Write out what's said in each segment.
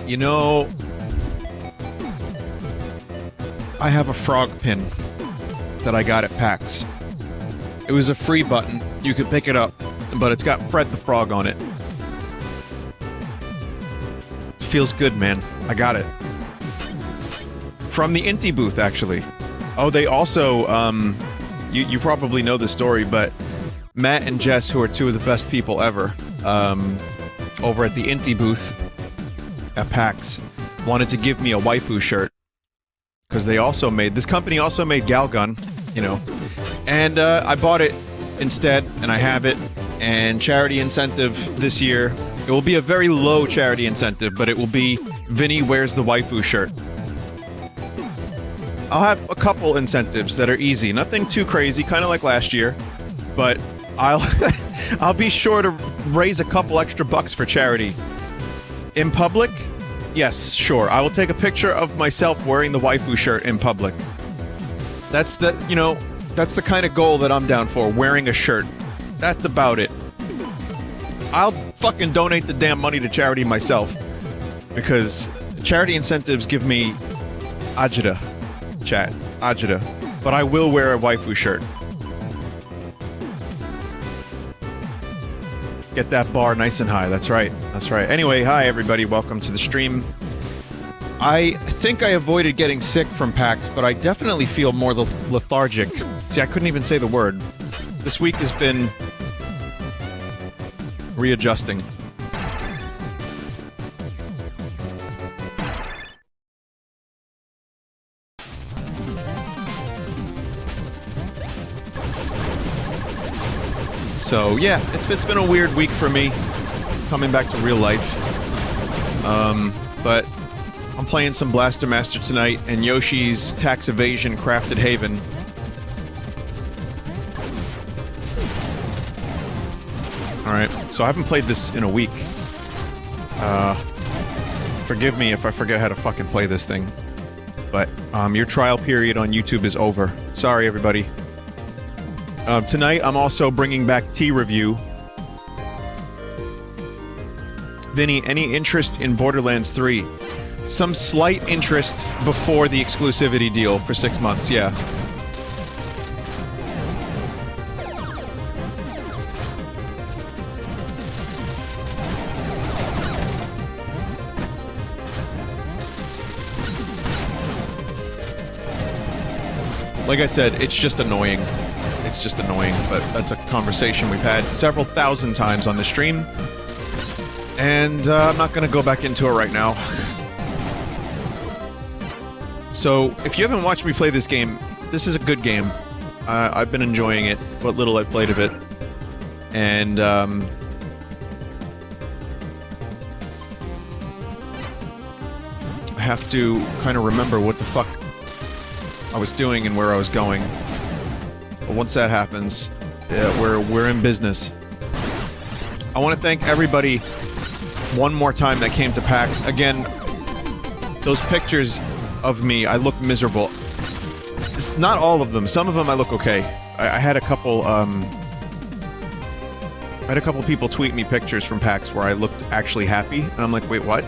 You know, I have a frog pin that I got at PAX. It was a free button. You could pick it up, but it's got Fred the Frog on it. Feels good, man. I got it. From the Inti booth, actually. Oh, they also, you probably know the story, but Matt and Jess, who are two of the best people ever, over at the Inti booth at PAX, wanted to give me a waifu shirt. Because they also made, this company also made Galgun, you know. And I bought it instead, and I have it. And charity incentive this year, it will be a very low charity incentive, but it will be Vinny wears the waifu shirt. I'll have a couple incentives that are easy, nothing too crazy, kind of like last year, but I'll be sure to raise a couple extra bucks for charity. In public, yes, sure, I will take a picture of myself wearing the waifu shirt in public. That's the, you know, that's the kind of goal that I'm down for, wearing a shirt. That's about it. I'll fucking donate the damn money to charity myself, because charity incentives give me ajita, chat, ajita, but I will wear a waifu shirt. Get that bar nice and high, that's right, that's right. Anyway, hi everybody, welcome to the stream. I think I avoided getting sick from PAX, but I definitely feel more lethargic. See, I couldn't even say the word. This week has been readjusting. So yeah, it's been a weird week for me, coming back to real life. But I'm playing some Blaster Master tonight, and Yoshi's Tax Evasion Crafted Haven. Alright, so I haven't played this in a week. Forgive me if I forget how to fucking play this thing. But, your trial period on YouTube is over. Sorry, everybody. Tonight, I'm also bringing back Tea Review. Vinny, any interest in Borderlands 3? Some slight interest before the exclusivity deal for 6 months, yeah. Like I said, it's just annoying. It's just annoying, but that's a conversation we've had several thousand times on the stream. And I'm not gonna go back into it right now. So, if you haven't watched me play this game, this is a good game. I've been enjoying it, what little I've played of it. And, I have to kind of remember what the fuck I was doing and where I was going. But once that happens, yeah, we're in business. I want to thank everybody one more time that came to PAX. Again, those pictures of me, I look miserable. It's not all of them. Some of them I look okay. I had a couple, people tweet me pictures from PAX where I looked actually happy, and I'm like, wait, what?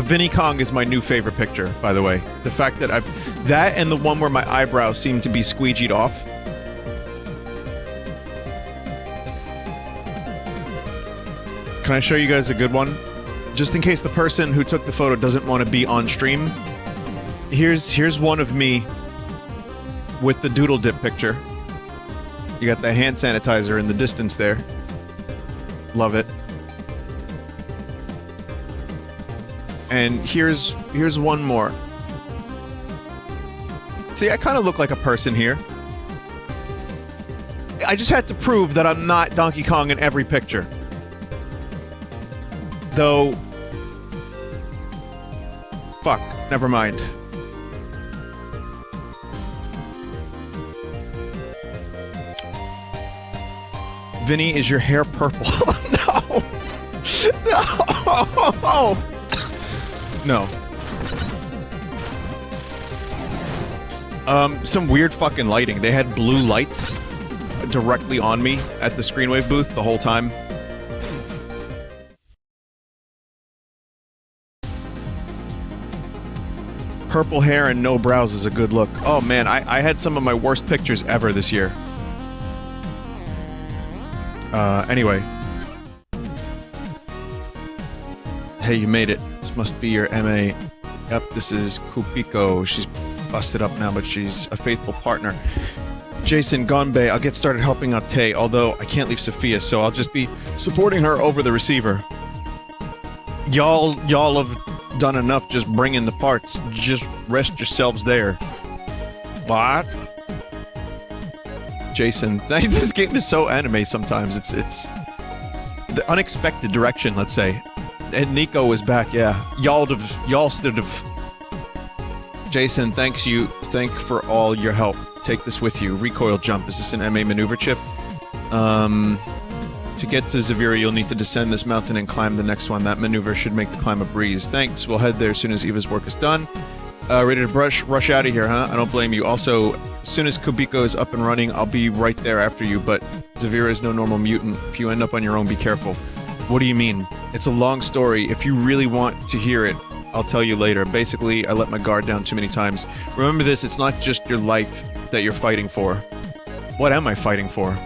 Vinny Kong is my new favorite picture, by the way. The fact that that and the one where my eyebrows seem to be squeegeed off. Can I show you guys a good one? Just in case the person who took the photo doesn't want to be on stream. Here's one of me with the doodle dip picture. You got the hand sanitizer in the distance there. Love it. And here's one more. See, I kind of look like a person here. I just had to prove that I'm not Donkey Kong in every picture. Though... Fuck, never mind. Vinny, is your hair purple? No! No! No. Some weird fucking lighting. They had blue lights directly on me at the Screenwave booth the whole time. Purple hair and no brows is a good look. Oh man, I had some of my worst pictures ever this year. Anyway. Hey, you made it. This must be your MA. Yep, this is Kupiko. She's busted up now, but she's a faithful partner. Jason Gonbe, I'll get started helping out Tay, although I can't leave Sophia, so I'll just be supporting her over the receiver. Y'all have done enough just bringing the parts. Just rest yourselves there. What? Jason, this game is so anime sometimes. It's the unexpected direction, let's say. And Nico was back, yeah. Y'all stood have. Jason, thank for all your help. Take this with you. Recoil jump. Is this an MA maneuver chip? To get to Zavira, you'll need to descend this mountain and climb the next one. That maneuver should make the climb a breeze. Thanks. We'll head there as soon as Eva's work is done. Ready to rush out of here, huh? I don't blame you. Also, as soon as Kubiko is up and running, I'll be right there after you, but Zavira is no normal mutant. If you end up on your own, be careful. What do you mean? It's a long story. If you really want to hear it, I'll tell you later. Basically, I let my guard down too many times. Remember this, it's not just your life that you're fighting for. What am I fighting for?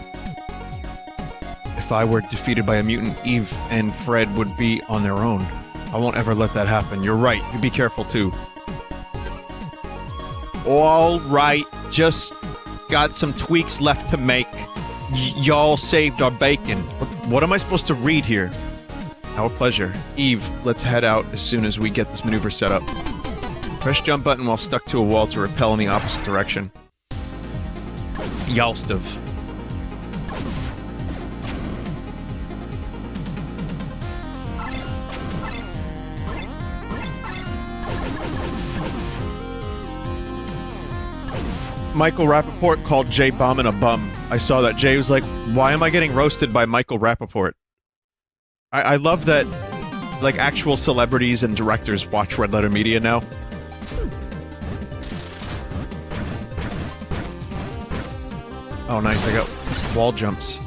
If I were defeated by a mutant, Eve and Fred would be on their own. I won't ever let that happen. You're right. You be careful, too. All right. Just got some tweaks left to make. Y'all saved our bacon. What am I supposed to read here? Our pleasure. Eve, let's head out as soon as we get this maneuver set up. Press jump button while stuck to a wall to repel in the opposite direction. Yalstov. Michael Rappaport called Jay Bauman a bum. I saw that. Jay was like, why am I getting roasted by Michael Rappaport? I love that, like, actual celebrities and directors watch Red Letter Media now. Oh, nice. I got wall jumps.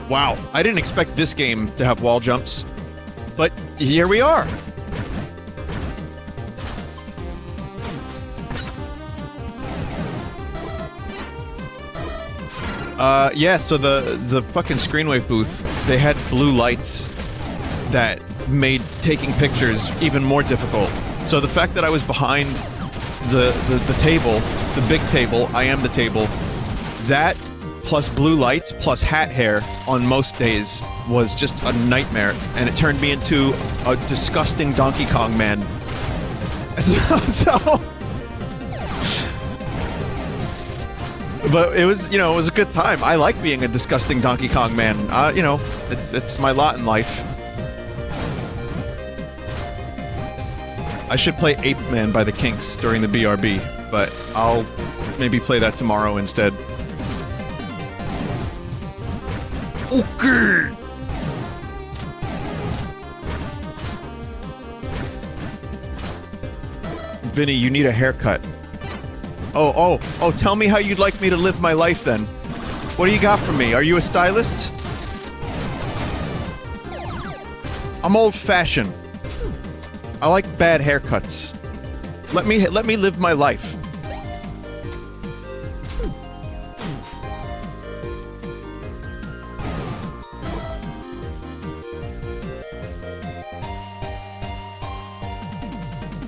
Wow. I didn't expect this game to have wall jumps. But here we are. Yeah, so the fucking Screenwave booth, they had blue lights that made taking pictures even more difficult. So the fact that I was behind the table, the big table, I am the table, that plus blue lights plus hat hair on most days was just a nightmare, and it turned me into a disgusting Donkey Kong man. So but it was, you know, it was a good time. I like being a disgusting Donkey Kong man. You know, it's my lot in life. I should play Ape Man by the Kinks during the BRB, but I'll maybe play that tomorrow instead. Okay! Vinny, you need a haircut. Oh, tell me how you'd like me to live my life, then. What do you got for me? Are you a stylist? I'm old-fashioned. I like bad haircuts. Let me live my life.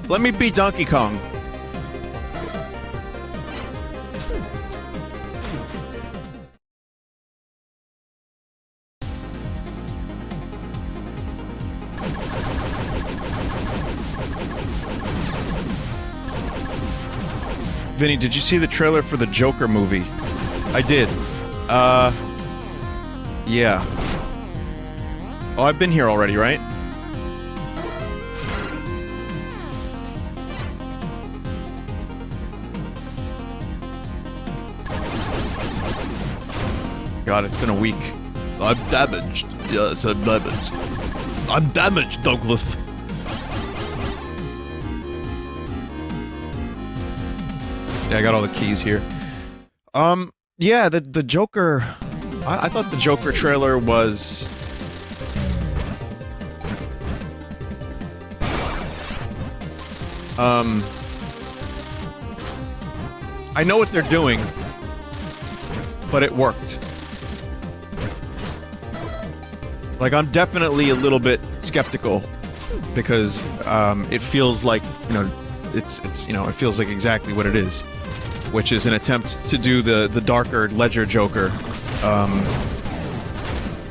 Let me be Donkey Kong. Vinny, did you see the trailer for the Joker movie? I did. Yeah. Oh, I've been here already, right? God, it's been a week. I'm damaged. Yes, I'm damaged. I'm damaged, Douglas. Yeah, I got all the keys here. Yeah, the Joker... I thought the Joker trailer was... I know what they're doing, but it worked. Like, I'm definitely a little bit skeptical because it feels like, you know, it's you know, it feels like exactly what it is, which is an attempt to do the darker Ledger Joker.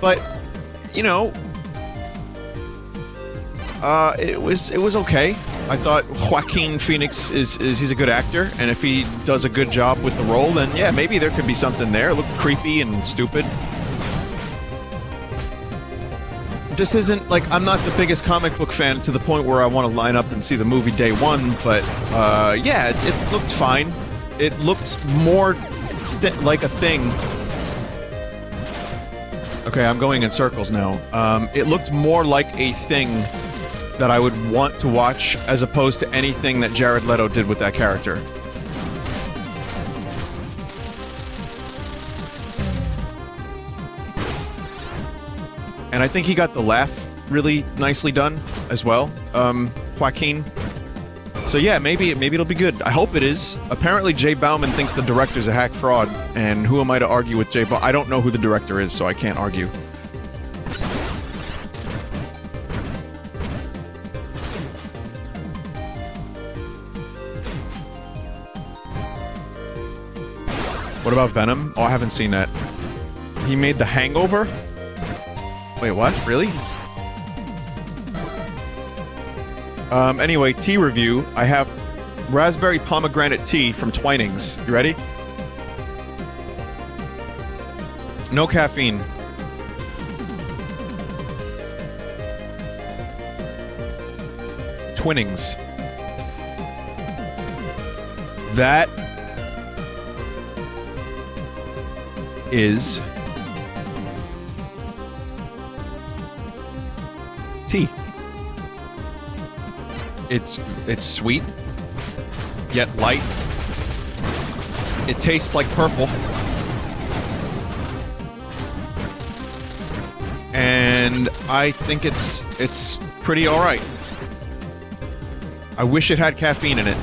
But you know, it was okay. I thought Joaquin Phoenix he's a good actor, and if he does a good job with the role, then yeah, maybe there could be something there. It looked creepy and stupid. This isn't, like, I'm not the biggest comic book fan to the point where I want to line up and see the movie day one, but yeah, it looked fine. It looked more like a thing. Okay, I'm going in circles now. It looked more like a thing that I would want to watch as opposed to anything that Jared Leto did with that character. And I think he got the laugh really nicely done as well, Joaquin. So yeah, maybe it'll be good. I hope it is. Apparently Jay Bauman thinks the director's a hack fraud, and who am I to argue with Jay Bauman? I don't know who the director is, so I can't argue. What about Venom? Oh, I haven't seen that. He made The Hangover? Wait, what? Really? Anyway, tea review. I have raspberry pomegranate tea from Twinings. You ready? No caffeine. Twinings. That is tea. It's sweet, yet light. It tastes like purple. And I think it's pretty alright. I wish it had caffeine in it.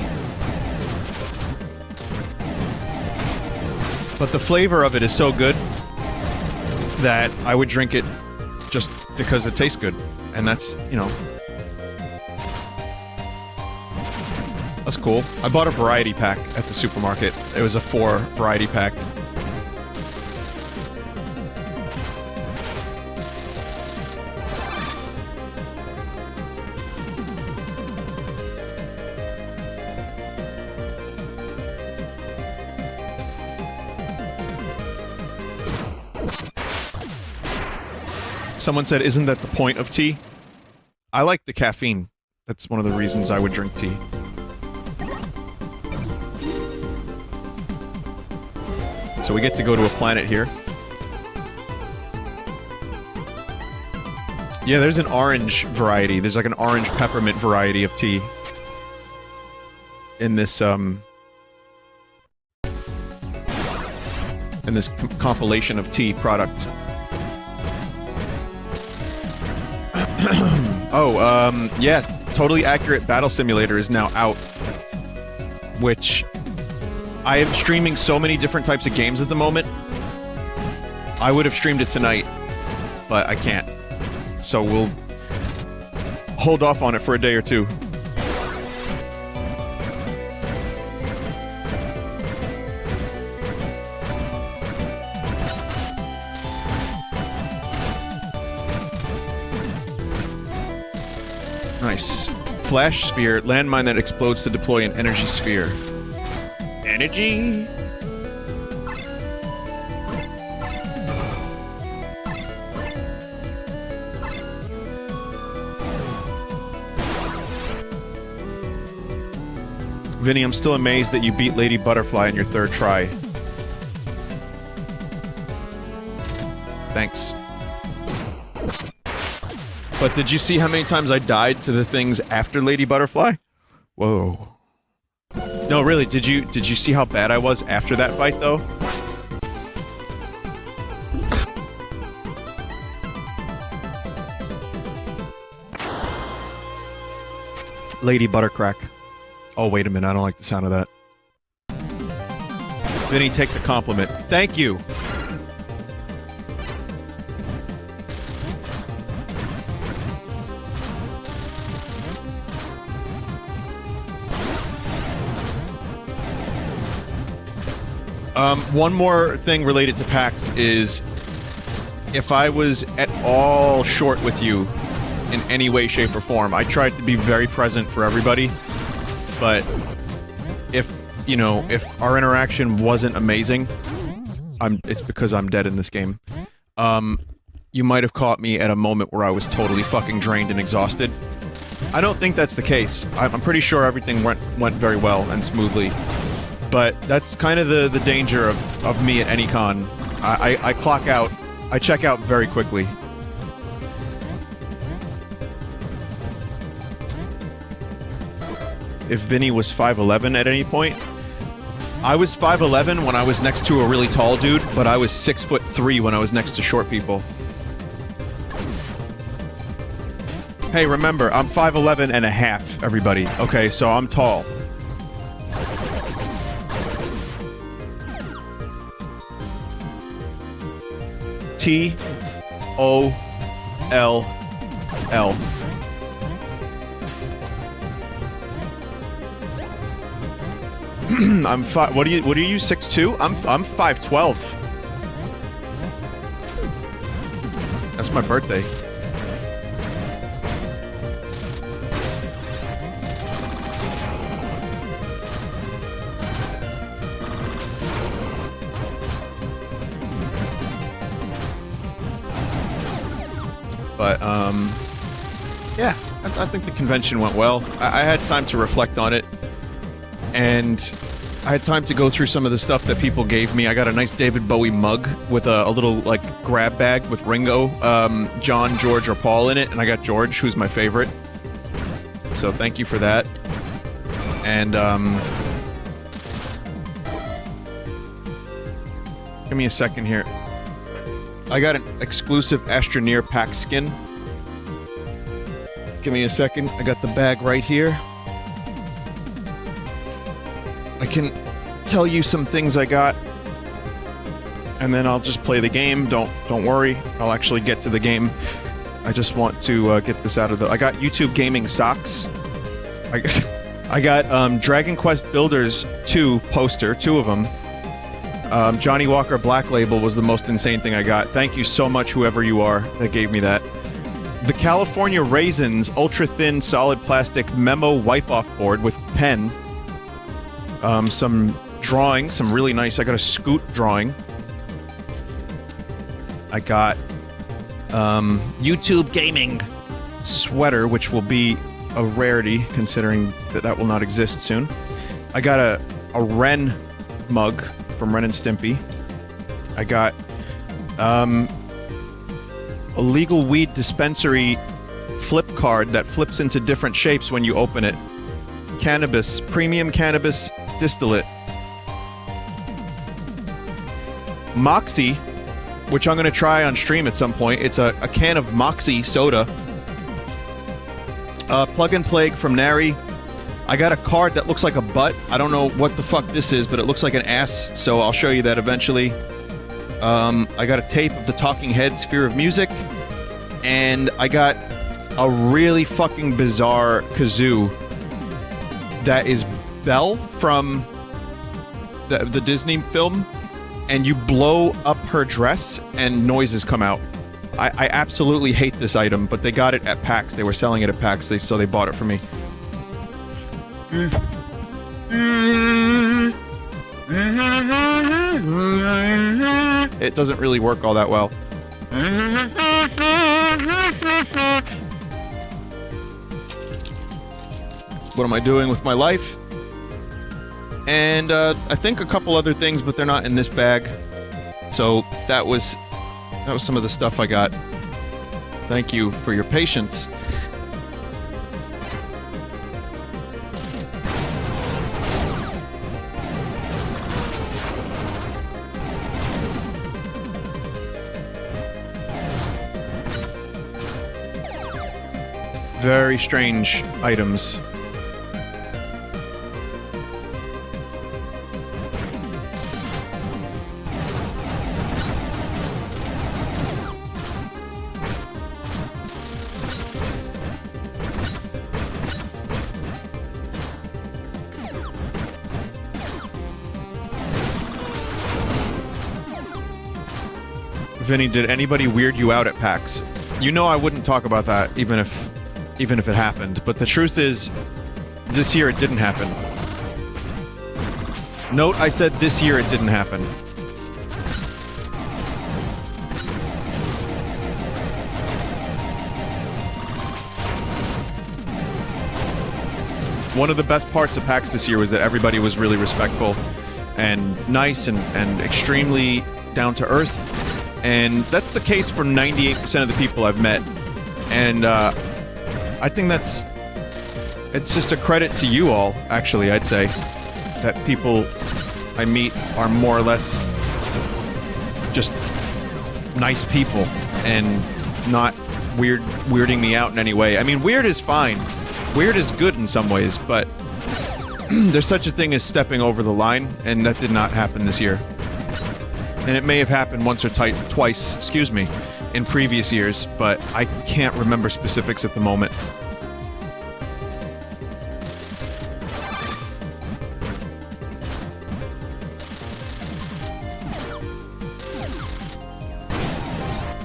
But the flavor of it is so good that I would drink it just because it tastes good. And that's, you know... That's cool. I bought a variety pack at the supermarket. It was a 4 variety pack. Someone said, isn't that the point of tea? I like the caffeine. That's one of the reasons I would drink tea. So we get to go to a planet here. Yeah, there's an orange variety. There's like an orange peppermint variety of tea. In this, compilation of tea product. Oh, yeah, Totally Accurate Battle Simulator is now out. Which... I am streaming so many different types of games at the moment. I would have streamed it tonight, but I can't. So we'll... hold off on it for a day or two. Nice. Flash sphere, landmine that explodes to deploy an energy sphere. Energy? Vinny, I'm still amazed that you beat Lady Butterfly in your 3rd try. Thanks. But did you see how many times I died to the things after Lady Butterfly? Whoa. No, really, did you see how bad I was after that fight, though? Lady Buttercrack. Oh, wait a minute. I don't like the sound of that. Vinny, take the compliment. Thank you. One more thing related to PAX is if I was at all short with you in any way, shape, or form, I tried to be very present for everybody, but if, you know, if our interaction wasn't amazing, it's because I'm dead in this game. You might have caught me at a moment where I was totally fucking drained and exhausted. I don't think that's the case. I'm pretty sure everything went very well and smoothly. But that's kind of the danger of me at any con. I clock out. I check out very quickly. If Vinny was 5'11" at any point, I was 5'11" when I was next to a really tall dude, but I was 6'3" when I was next to short people. Hey, remember, I'm 5'11" and a half, everybody. Okay, so I'm tall. T-O-L-L. I'm five. What are you? 6'2"? I'm 5'12". That's my birthday. But, yeah, I think the convention went well. I had time to reflect on it, and I had time to go through some of the stuff that people gave me. I got a nice David Bowie mug with a little, like, grab bag with Ringo, John, George, or Paul in it, and I got George, who's my favorite. So thank you for that. And, give me a second here. I got an exclusive Astroneer pack skin. Give me a second. I got the bag right here. I can tell you some things I got, and then I'll just play the game. Don't worry. I'll actually get to the game. I just want to get this out of the... I got YouTube Gaming socks. I got Dragon Quest Builders 2 poster, 2 of them. Johnny Walker Black Label was the most insane thing I got. Thank you so much, whoever you are, that gave me that. The California Raisins Ultra Thin Solid Plastic Memo Wipe-Off Board with pen. Some drawing, some really nice... I got a Scoot drawing. I got YouTube Gaming sweater, which will be a rarity, considering that will not exist soon. I got a Ren mug from Ren and Stimpy. I got a legal weed dispensary flip card that flips into different shapes when you open it. Cannabis, premium cannabis distillate. Moxie, which I'm going to try on stream at some point. It's a can of Moxie soda. Plug and Plague from Nary. I got a card that looks like a butt. I don't know what the fuck this is, but it looks like an ass, so I'll show you that eventually. I got a tape of the Talking Heads Fear of Music, and I got a really fucking bizarre kazoo that is Belle from the Disney film, and you blow up her dress and noises come out. I absolutely hate this item, but they got it at PAX. They were selling it at PAX, so they bought it for me. It doesn't really work all that well. What am I doing with my life? And I think a couple other things, but they're not in this bag. So that was some of the stuff I got. Thank you for your patience. Very strange items. Vinny, did anybody weird you out at PAX? You know I wouldn't talk about that even if it happened, but the truth is, this year it didn't happen. Note, I said this year it didn't happen. One of the best parts of PAX this year was that everybody was really respectful and nice and extremely down to earth. And that's the case for 98% of the people I've met. And I think it's just a credit to you all, actually, I'd say, that people I meet are more or less just nice people and not weirding me out in any way. I mean, weird is fine. Weird is good in some ways, but there's such a thing as stepping over the line, and that did not happen this year. And it may have happened once or twice, excuse me, in previous years, but I can't remember specifics at the moment.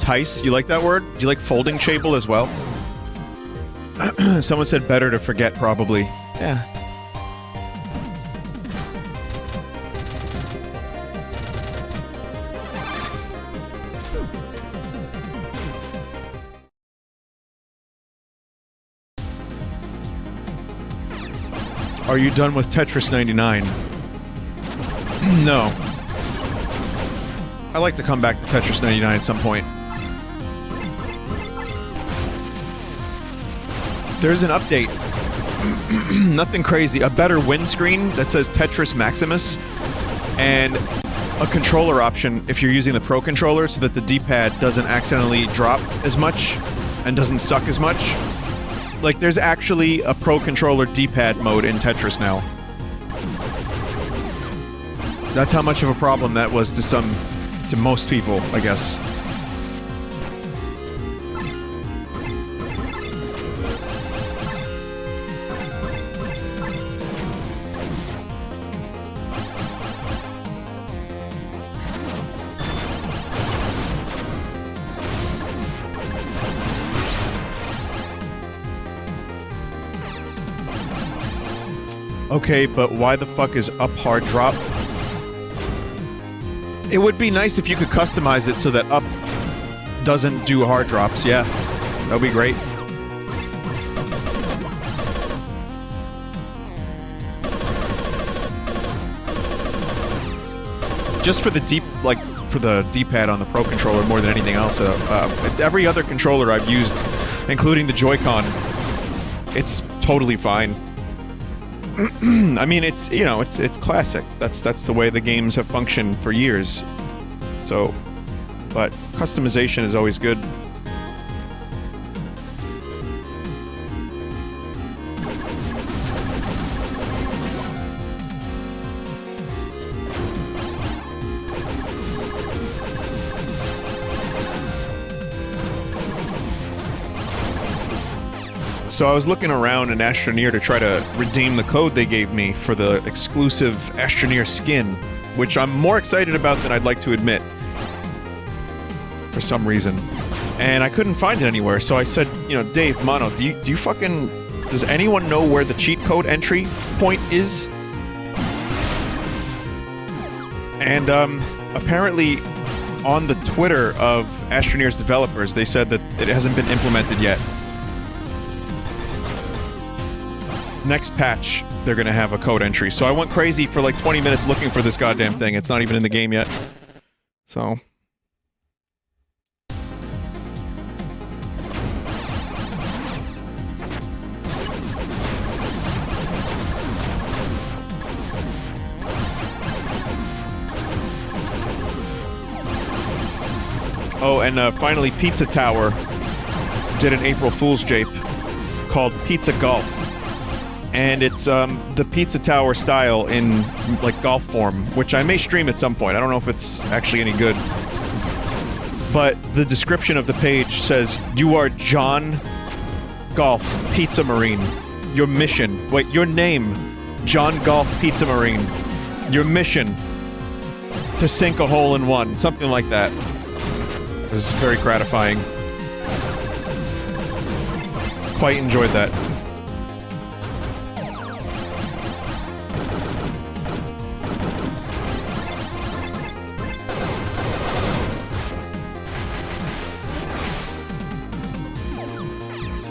Tice, you like that word? Do you like folding chable as well? Someone said better to forget, probably. Yeah. Are you done with Tetris 99? No. I like to come back to Tetris 99 at some point. There's an update. Nothing crazy. A better windscreen that says Tetris Maximus, and a controller option if you're using the Pro controller so that the D-pad doesn't accidentally drop as much and doesn't suck as much. Like, there's actually a Pro controller D-pad mode in Tetris now. That's how much of a problem that was to most people, I guess. Okay, but why the fuck is up hard drop? It would be nice if you could customize it so that up doesn't do hard drops, yeah. That would be great. Just for the D-pad on the Pro controller more than anything else. Every other controller I've used, including the Joy-Con, it's totally fine. I mean, it's, you know, it's classic. That's the way the games have functioned for years. So, but customization is always good. So I was looking around in Astroneer to try to redeem the code they gave me for the exclusive Astroneer skin, which I'm more excited about than I'd like to admit, for some reason. And I couldn't find it anywhere, so I said, you know, Dave, Mono, does anyone know where the cheat code entry point is? And apparently on the Twitter of Astroneer's developers, they said that it hasn't been implemented yet. Next patch, they're gonna have a code entry. So I went crazy for like 20 minutes looking for this goddamn thing. It's not even in the game yet. So... Oh, and finally Pizza Tower did an April Fool's jape called Pizza Golf. And it's the Pizza Tower style in like golf form, which I may stream at some point. I don't know if it's actually any good. But the description of the page says, "You are John Golf Pizza Marine. Your mission..." Wait, your name, John Golf Pizza Marine. Your mission, to sink a hole in one. Something like that. was very gratifying. Quite enjoyed that.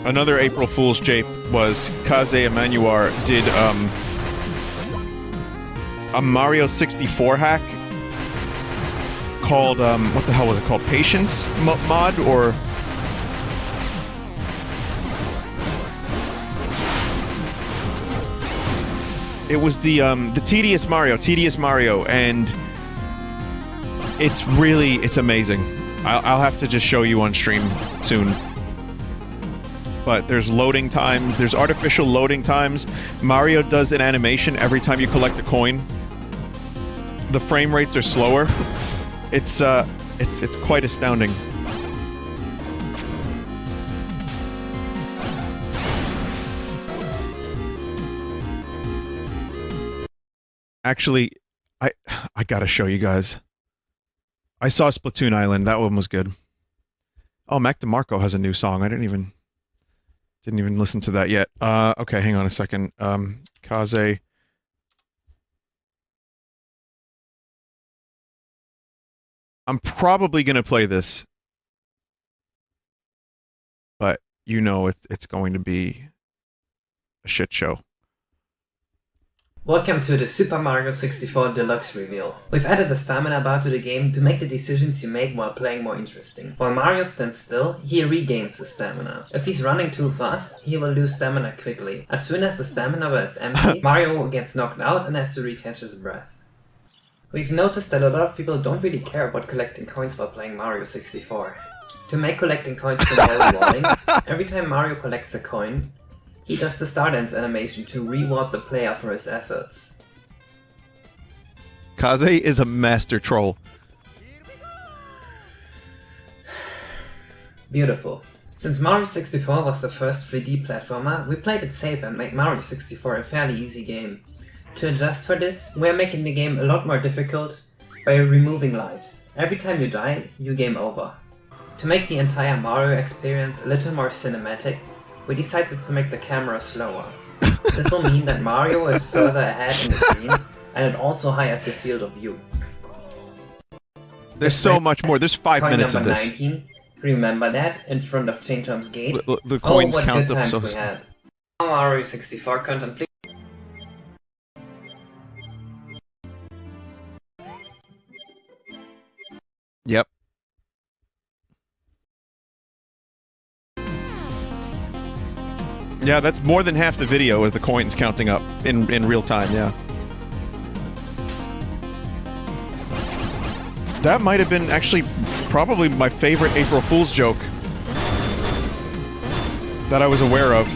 Another April Fool's jape was Kaze Emanuar did a Mario 64 hack called what the hell was it called? Patience mod or it was the Tedious Mario, and it's amazing. I'll have to just show you on stream soon. But there's loading times, there's artificial loading times. Mario does an animation every time you collect a coin. The frame rates are slower. It's quite astounding. Actually, I gotta show you guys. I saw Splatoon Island. That one was good. Oh, Mac DeMarco has a new song. I didn't even listen to that yet. Okay, hang on a second. Kaze. I'm probably gonna play this, but you know it's going to be a shit show. Welcome to the Super Mario 64 Deluxe reveal. We've added a stamina bar to the game to make the decisions you make while playing more interesting. While Mario stands still, he regains his stamina. If he's running too fast, he will lose stamina quickly. As soon as the stamina bar is empty, Mario gets knocked out and has to recatch his breath. We've noticed that a lot of people don't really care about collecting coins while playing Mario 64. To make collecting coins more rewarding, every time Mario collects a coin, he does the Star Dance animation to reward the player for his efforts. Kaze is a master troll. Beautiful. Since Mario 64 was the first 3D platformer, we played it safe and made Mario 64 a fairly easy game. To adjust for this, we are making the game a lot more difficult by removing lives. Every time you die, you game over. To make the entire Mario experience a little more cinematic, we decided to make the camera slower. This will mean that Mario is further ahead in the screen, and it also hires the field of view. There's so much more. There's 5 minutes of this. 19, remember that, in front of St. John's Gate? The coins what count good times themselves. we had. Mario 64 content, please. Yep. Yeah, that's more than half the video with the coins counting up in real time, yeah. That might have been actually probably my favorite April Fool's joke that I was aware of.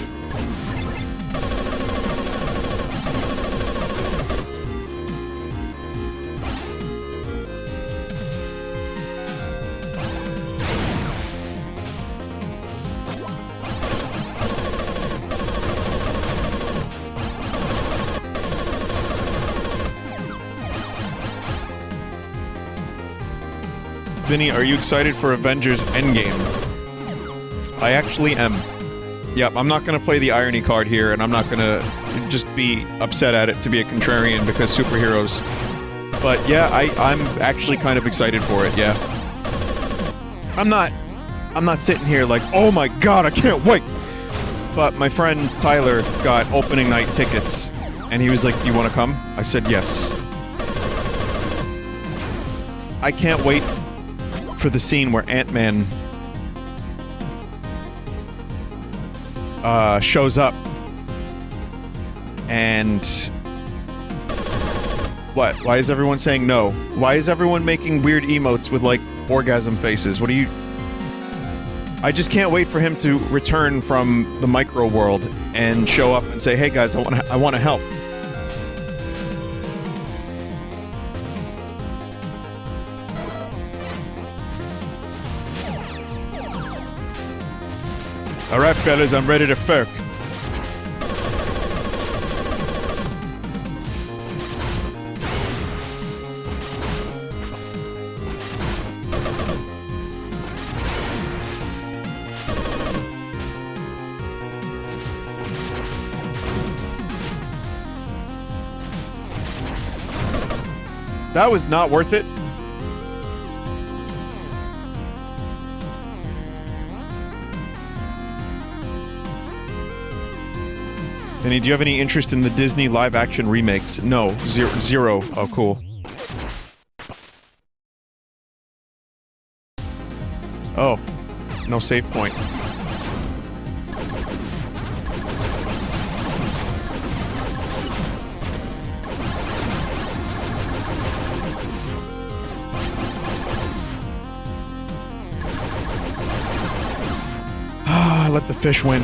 Vinny, are you excited for Avengers Endgame? I actually am. Yep, I'm not gonna play the irony card here, and I'm not gonna just be upset at it to be a contrarian because superheroes. But yeah, I'm actually kind of excited for it, yeah. I'm not sitting here like, oh my god, I can't wait! But my friend Tyler got opening night tickets, and he was like, do you wanna come? I said yes. I can't wait for the scene where Ant-Man shows up and what? Why is everyone saying no? Why is everyone making weird emotes with like orgasm faces? What are you? I just can't wait for him to return from the micro world and show up and say, "Hey guys, I want to help." Alright fellas, I'm ready to fuck. That was not worth it. Vinny, do you have any interest in the Disney live-action remakes? No. Zero. Oh, cool. Oh. No save point. Ah, let the fish win.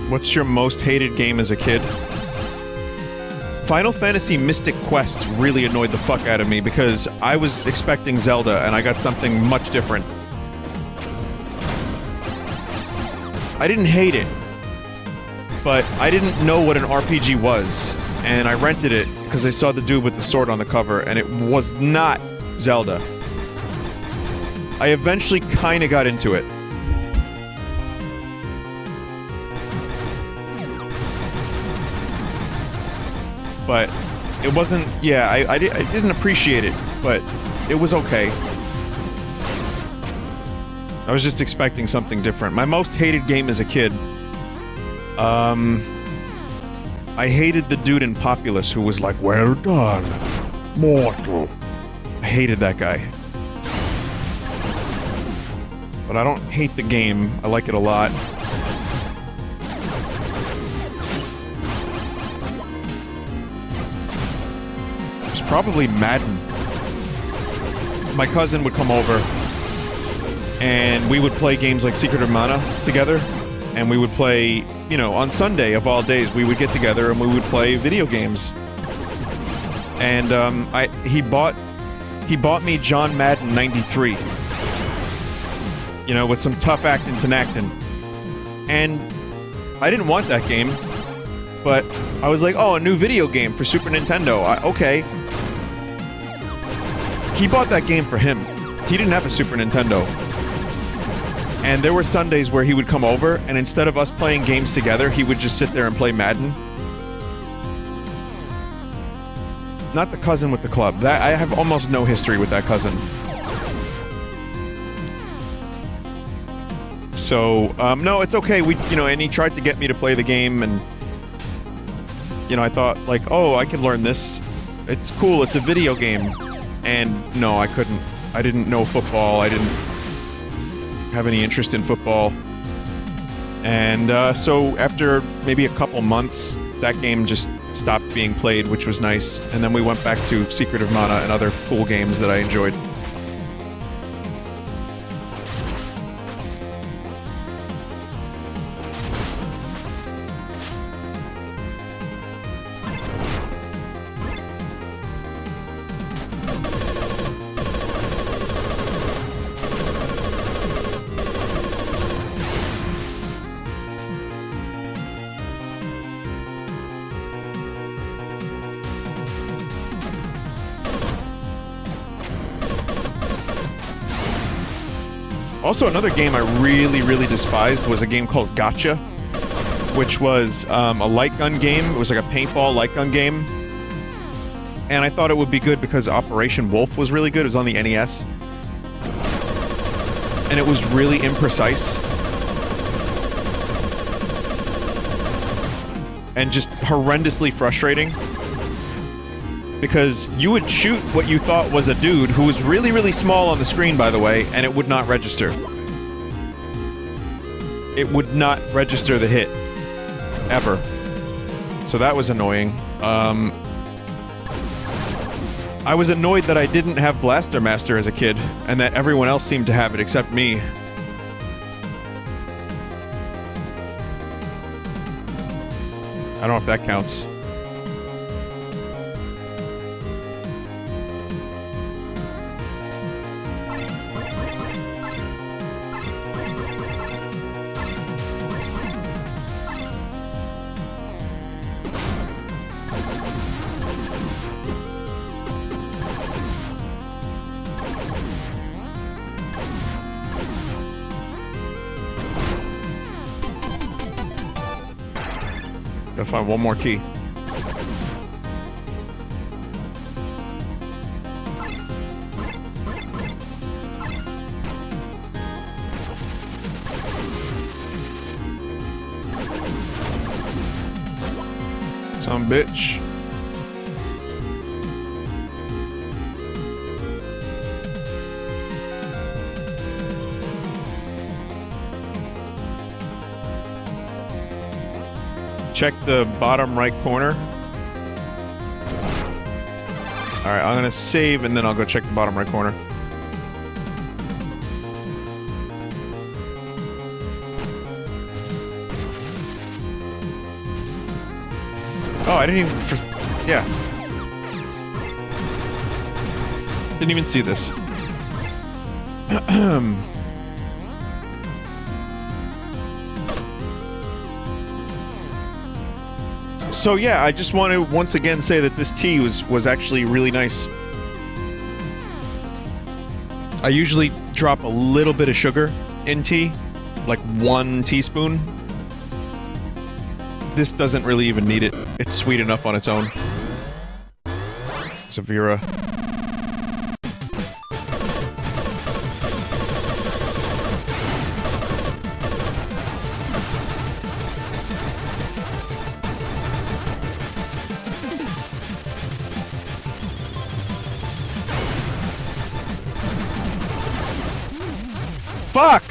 What's your most hated game as a kid? Final Fantasy Mystic Quest really annoyed the fuck out of me because I was expecting Zelda and I got something much different. I didn't hate it, but I didn't know what an RPG was, and I rented it because I saw the dude with the sword on the cover, and it was not Zelda. I eventually kinda got into it. But it wasn't... Yeah, I didn't appreciate it, but it was okay. I was just expecting something different. My most hated game as a kid... I hated the dude in Populous who was like, "Well done, mortal." I hated that guy. But I don't hate the game. I like it a lot. Probably Madden. My cousin would come over and we would play games like Secret of Mana together, and we would play, you know, on Sunday of all days we would get together and we would play video games. And he bought me John Madden 93. You know, with some tough acting to Nacton. And I didn't want that game, but I was like, oh, a new video game for Super Nintendo. Okay. He bought that game for him. He didn't have a Super Nintendo. And there were Sundays where he would come over, and instead of us playing games together, he would just sit there and play Madden. Not the cousin with the club. That I have almost no history with that cousin. So, no, it's okay. And he tried to get me to play the game, and I thought, like, oh, I can learn this. It's cool, it's a video game. And no, I couldn't. I didn't know football. I didn't have any interest in football. And so after maybe a couple months, that game just stopped being played, which was nice. And then we went back to Secret of Mana and other cool games that I enjoyed. Also, another game I really, really despised was a game called Gotcha, which was a light gun game. It was like a paintball light gun game. And I thought it would be good because Operation Wolf was really good. It was on the NES. And it was really imprecise. And just horrendously frustrating. Because you would shoot what you thought was a dude who was really, really small on the screen, by the way, and it would not register. It would not register the hit. Ever. So that was annoying. I was annoyed that I didn't have Blaster Master as a kid, and that everyone else seemed to have it except me. I don't know if that counts. Gotta find one more key. Some bitch. Check the bottom right corner. Alright, I'm gonna save and then I'll go check the bottom right corner. Oh, I didn't even... yeah. Didn't even see this. So yeah, I just want to once again say that this tea was actually really nice. I usually drop a little bit of sugar in tea, like 1 teaspoon. This doesn't really even need it. It's sweet enough on its own. Zavira. Fuck!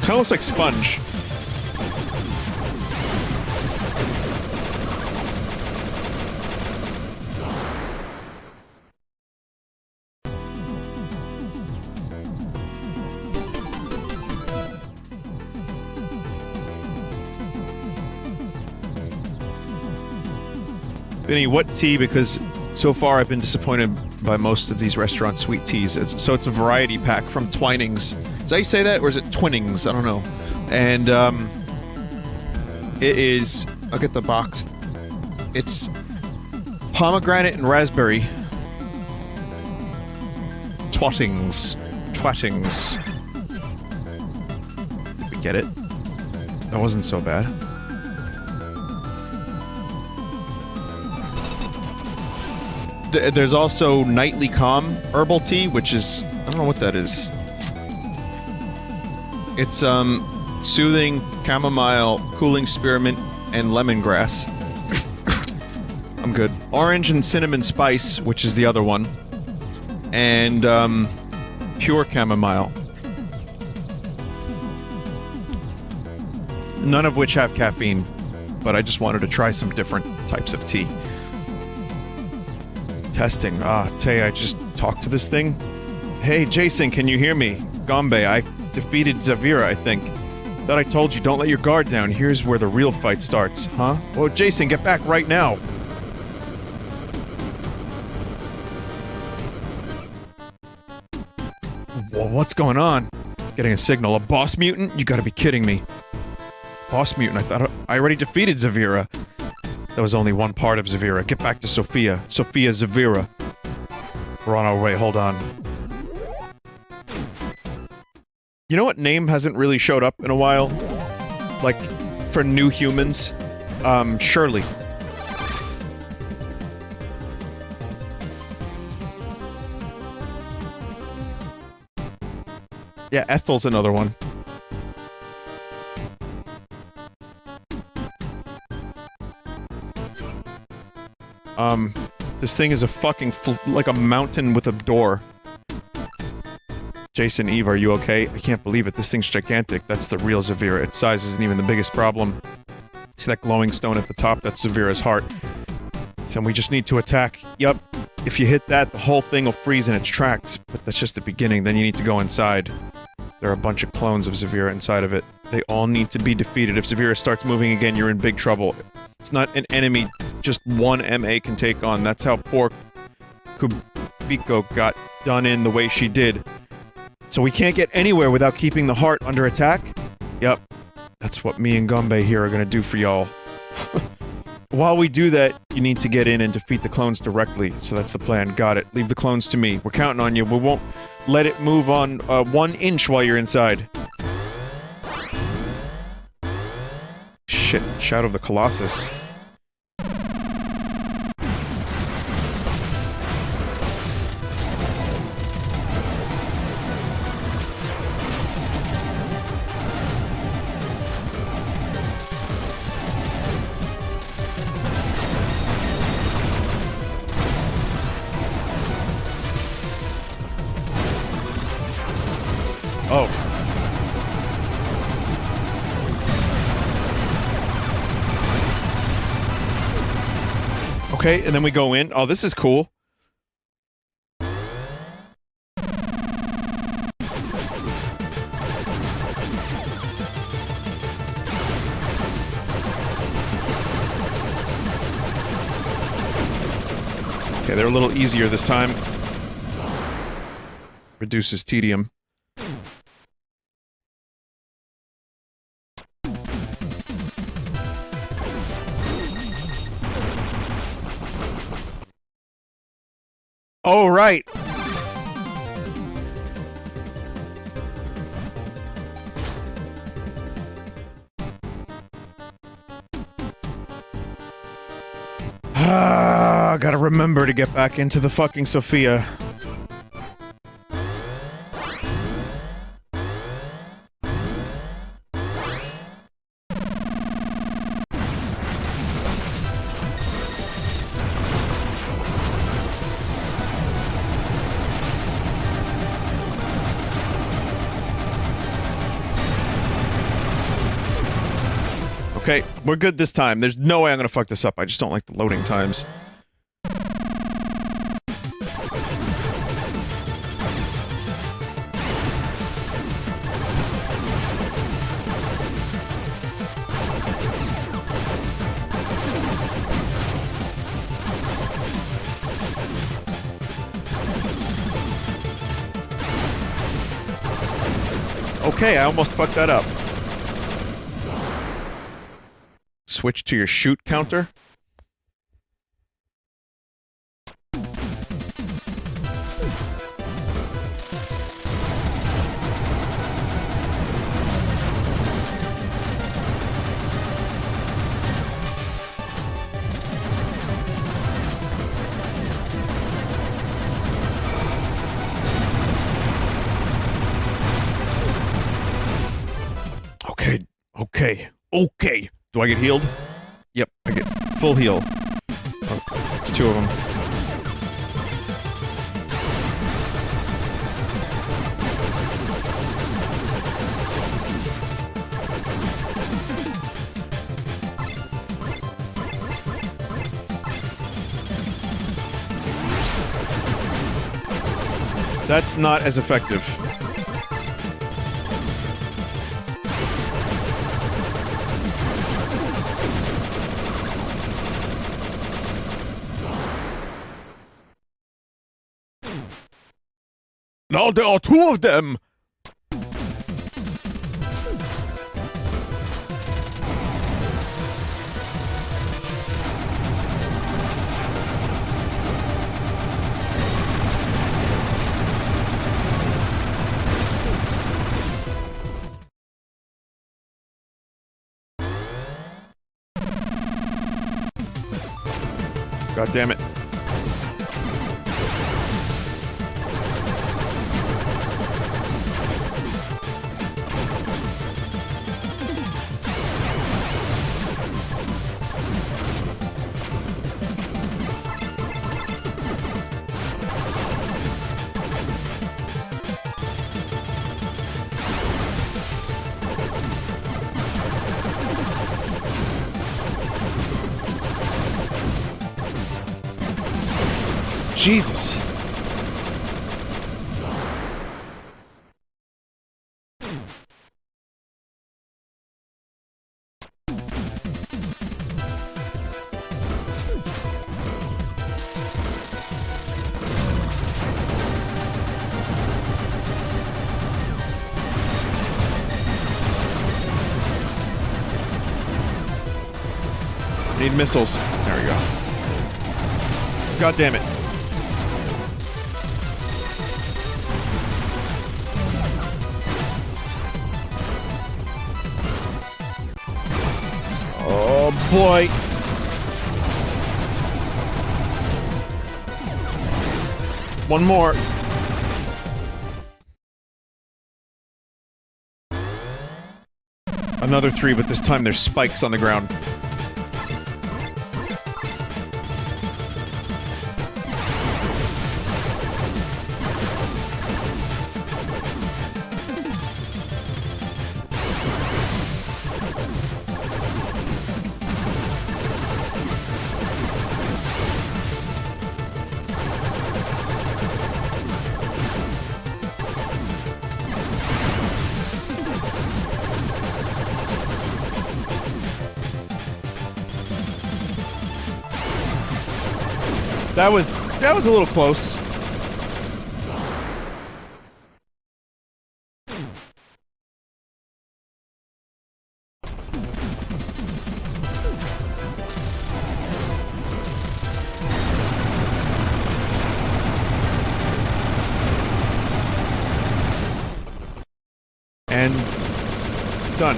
Kinda looks like sponge. Vinny, what tea? Because so far I've been disappointed by most of these restaurant sweet teas. It's a variety pack from Twinings. Is that how you say that? Or is it Twinnings? I don't know. And, it is... I'll get the box. It's pomegranate and raspberry. Twattings. Did we get it? That wasn't so bad. There's also Nightly Calm herbal tea, which is... I don't know what that is. It's, soothing chamomile, cooling spearmint, and lemongrass. I'm good. Orange and cinnamon spice, which is the other one. And, pure chamomile. None of which have caffeine, but I just wanted to try some different types of tea. Testing. Tay, I just talked to this thing. Hey, Jason, can you hear me? Gombe, I defeated Zavira, I think. Thought I told you, don't let your guard down. Here's where the real fight starts, huh? Oh, Jason, get back right now! Whoa, what's going on? Getting a signal. A boss mutant? You gotta be kidding me. Boss mutant? I thought I already defeated Zavira. That was only one part of Zavira. Get back to Sophia. Sophia Zavira. We're on our way, hold on. You know what name hasn't really showed up in a while? Like, for new humans? Shirley. Yeah, Ethel's another one. This thing is a fucking like a mountain with a door. Jason, Eve, are you okay? I can't believe it. This thing's gigantic. That's the real Zavira. Its size isn't even the biggest problem. See that glowing stone at the top? That's Zavira's heart. So we just need to attack. Yup. If you hit that, the whole thing will freeze in its tracks, but that's just the beginning. Then you need to go inside. There are a bunch of clones of Zavira inside of it. They all need to be defeated. If Zavira starts moving again, you're in big trouble. It's not an enemy just one MA can take on. That's how poor Kubiko got done in the way she did. So we can't get anywhere without keeping the heart under attack? Yep. That's what me and Gumbe here are gonna do for y'all. While we do that, you need to get in and defeat the clones directly. So that's the plan. Got it. Leave the clones to me. We're counting on you. We won't let it move on 1 inch while you're inside. Shit. Shadow of the Colossus. Oh. Okay, and then we go in. Oh, this is cool. Okay, they're a little easier this time. Reduces tedium. Oh, right. Gotta remember to get back into the fucking Sophia. Okay, we're good this time. There's no way I'm gonna fuck this up. I just don't like the loading times. Okay, I almost fucked that up. Switch to your shoot counter. Okay, okay, okay. Do I get healed? Yep, I get full heal. Oh, it's 2 of them. That's not as effective. Now there are 2 of them! God damn it. Jesus. Need missiles. There we go. God damn it. Oh boy. One more. Another 3, but this time there's spikes on the ground. That was a little close. And done.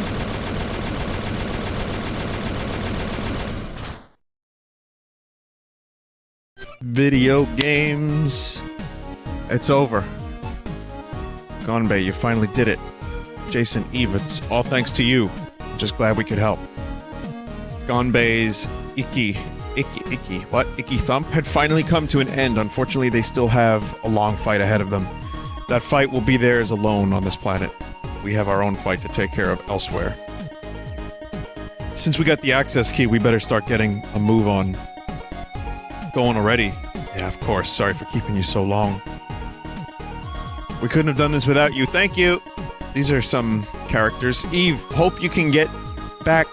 Video games. It's over. Gonbei, you finally did it. Jason, Eve, it's all thanks to you. Just glad we could help. Gonbei's Icky Thump had finally come to an end. Unfortunately, they still have a long fight ahead of them. That fight will be theirs alone on this planet. We have our own fight to take care of elsewhere. Since we got the access key, we better start getting a move on. Going already? Yeah, of course. Sorry for keeping you so long. We couldn't have done this without you. Thank you! These are some characters. Eve, hope you can get back...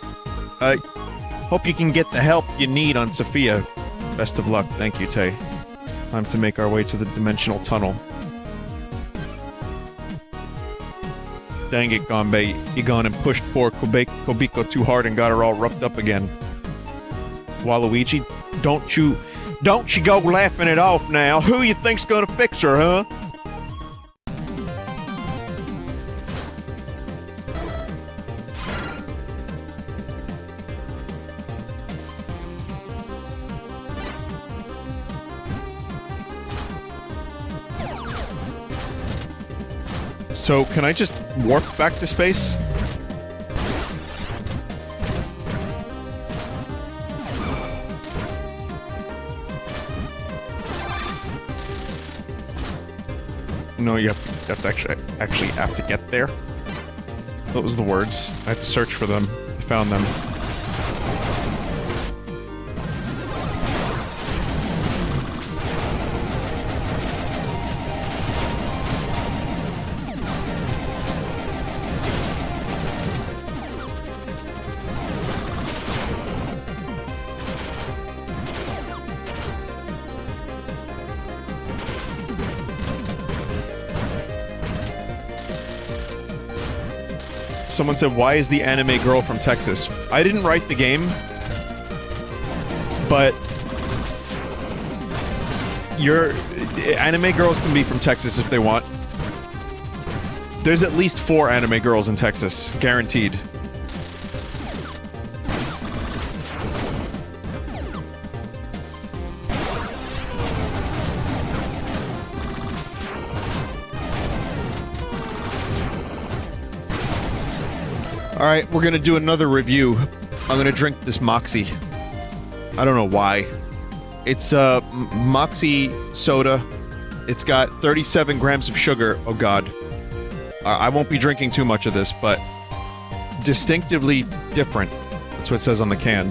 hope you can get the help you need on Sophia. Best of luck. Thank you, Tay. Time to make our way to the dimensional tunnel. Dang it, Gonbei. You gone and pushed poor Kobiko too hard and got her all roughed up again. Waluigi, don't you go laughing it off now. Who you think's gonna fix her, huh? So, can I just warp back to space? No, you have to actually have to get there. What was the words? I had to search for them. I found them. Someone said, why is the anime girl from Texas? I didn't write the game, but your anime girls can be from Texas if they want. There's at least 4 anime girls in Texas, guaranteed. Alright, we're gonna do another review. I'm gonna drink this Moxie. I don't know why. It's Moxie soda. It's got 37 grams of sugar. Oh god. I won't be drinking too much of this, but distinctively different. That's what it says on the can.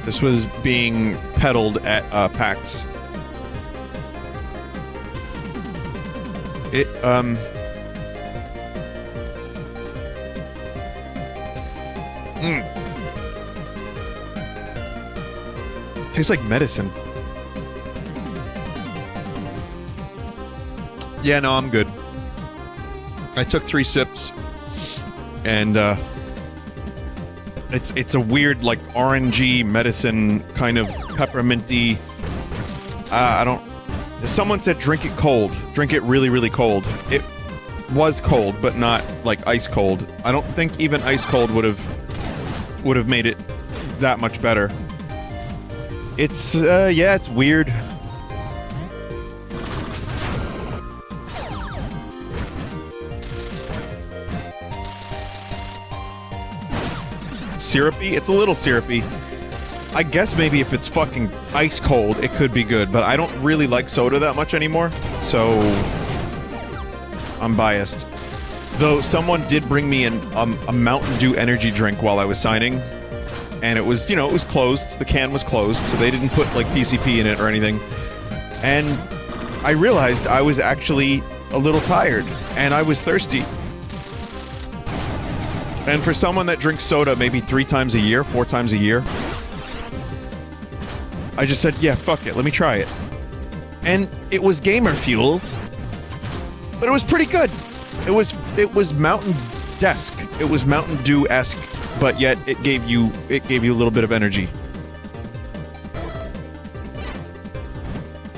This was being peddled at PAX. It tastes like medicine. Yeah, no, I'm good. I took 3 sips, and it's a weird, like, orangey medicine kind of pepperminty. I don't. Someone said drink it cold. Drink it really, really cold. It was cold, but not like ice cold. I don't think even ice cold would have made it that much better. It's yeah, it's weird. Syrupy? It's a little syrupy. I guess maybe if it's fucking ice cold, it could be good, but I don't really like soda that much anymore, so I'm biased. Though someone did bring me a Mountain Dew energy drink while I was signing, and it was, you know, it was closed. The can was closed, so they didn't put, like, PCP in it or anything. And I realized I was actually a little tired, and I was thirsty. And for someone that drinks soda maybe 3 times a year, 4 times a year, I just said, yeah, fuck it, let me try it. And it was gamer fuel, but it was pretty good. It was Mountain Desk. It was Mountain Dew-esque, but yet it gave you a little bit of energy.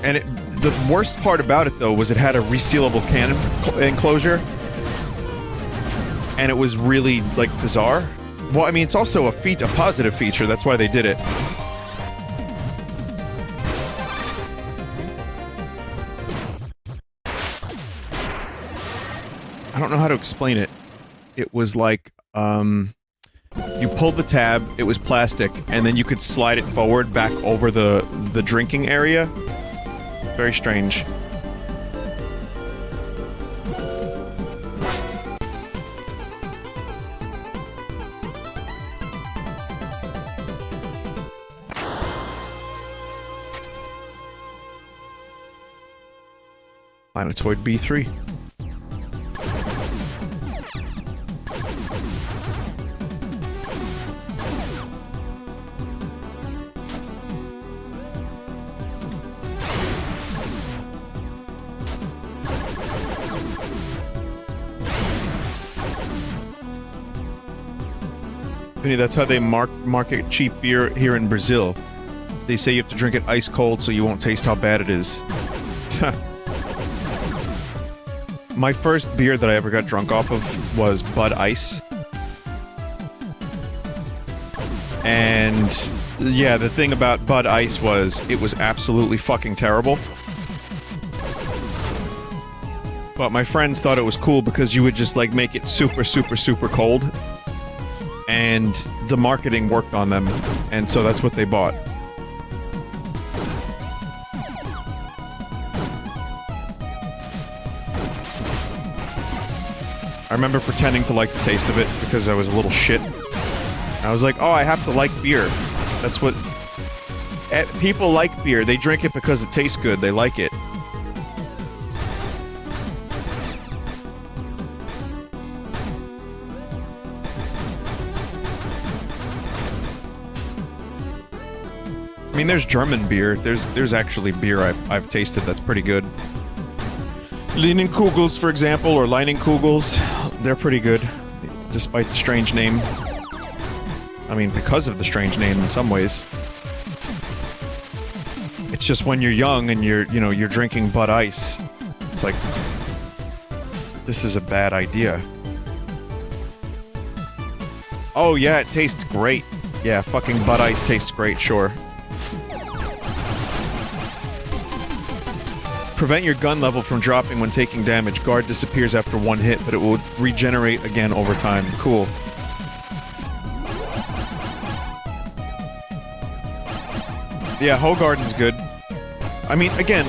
And the worst part about it, though, was it had a resealable can enclosure. And it was really, like, bizarre. Well, I mean, it's also a positive feature, that's why they did it. I don't know how to explain it. It was like, you pulled the tab, it was plastic, and then you could slide it forward back over the drinking area. Very strange. Planetoid B3. Vinny, that's how they market cheap beer here in Brazil. They say you have to drink it ice cold so you won't taste how bad it is. My first beer that I ever got drunk off of was Bud Ice. And yeah, the thing about Bud Ice was it was absolutely fucking terrible. But my friends thought it was cool because you would just, like, make it super, super, super cold. And the marketing worked on them, and so that's what they bought. I remember pretending to like the taste of it because I was a little shit. I was like, oh, I have to like beer. That's what... people like beer. They drink it because it tastes good. They like it. I mean, there's German beer. There's actually beer I've tasted that's pretty good. Leinenkugels, for example, or Leinenkugels, they're pretty good, despite the strange name. I mean, because of the strange name in some ways. It's just when you're young and you're drinking Bud Ice, it's like, this is a bad idea. Oh yeah, it tastes great. Yeah, fucking Bud Ice tastes great, sure. Prevent your gun level from dropping when taking damage. Guard disappears after 1 hit, but it will regenerate again over time. Cool. Yeah, Hoegaarden's good. I mean, again,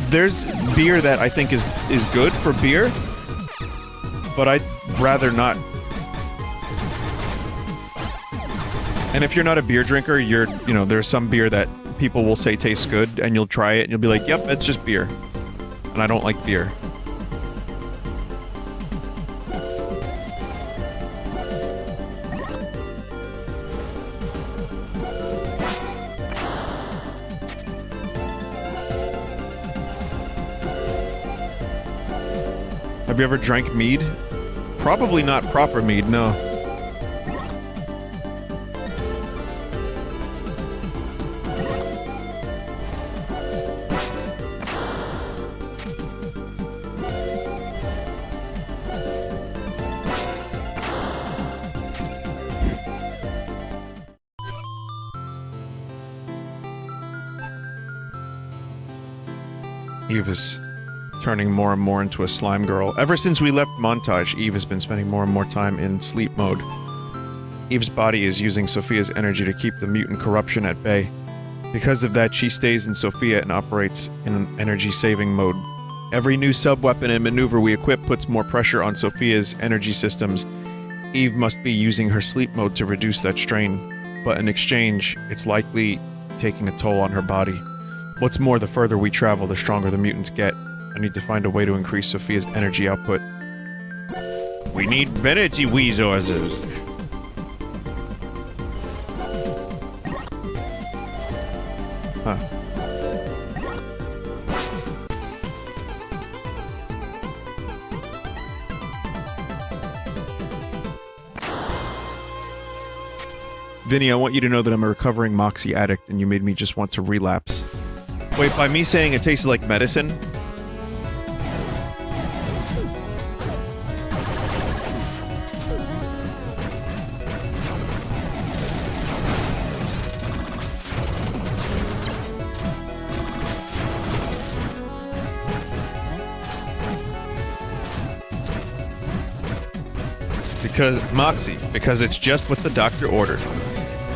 there's beer that I think is good for beer, but I'd rather not. And if you're not a beer drinker, you know, there's some beer that people will say tastes good, and you'll try it, and you'll be like, yep, it's just beer. And I don't like beer. Have you ever drank mead? Probably not proper mead, no. Eve is turning more and more into a slime girl. Ever since we left Montage, Eve has been spending more and more time in sleep mode. Eve's body is using Sophia's energy to keep the mutant corruption at bay. Because of that, she stays in Sophia and operates in an energy-saving mode. Every new sub-weapon and maneuver we equip puts more pressure on Sophia's energy systems. Eve must be using her sleep mode to reduce that strain, but in exchange, it's likely taking a toll on her body. What's more, the further we travel, the stronger the mutants get. I need to find a way to increase Sophia's energy output. We need energy resources. Huh. Vinny, I want you to know that I'm a recovering Moxie addict, and you made me just want to relapse. Wait, by me saying it tasted like medicine? Because it's just what the doctor ordered.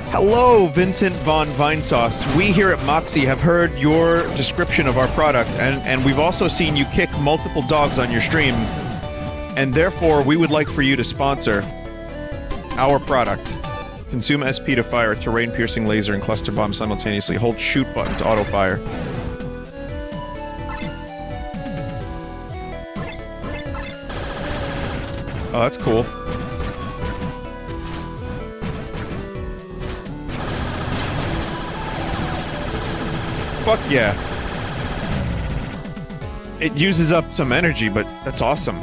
Hello, Vincent von Vinesauce. We here at Moxie have heard your description of our product, and we've also seen you kick multiple dogs on your stream, and therefore we would like for you to sponsor our product. Consume SP to fire a terrain-piercing laser and cluster bomb simultaneously. Hold shoot button to auto-fire. Oh, that's cool. Fuck yeah. It uses up some energy, but that's awesome.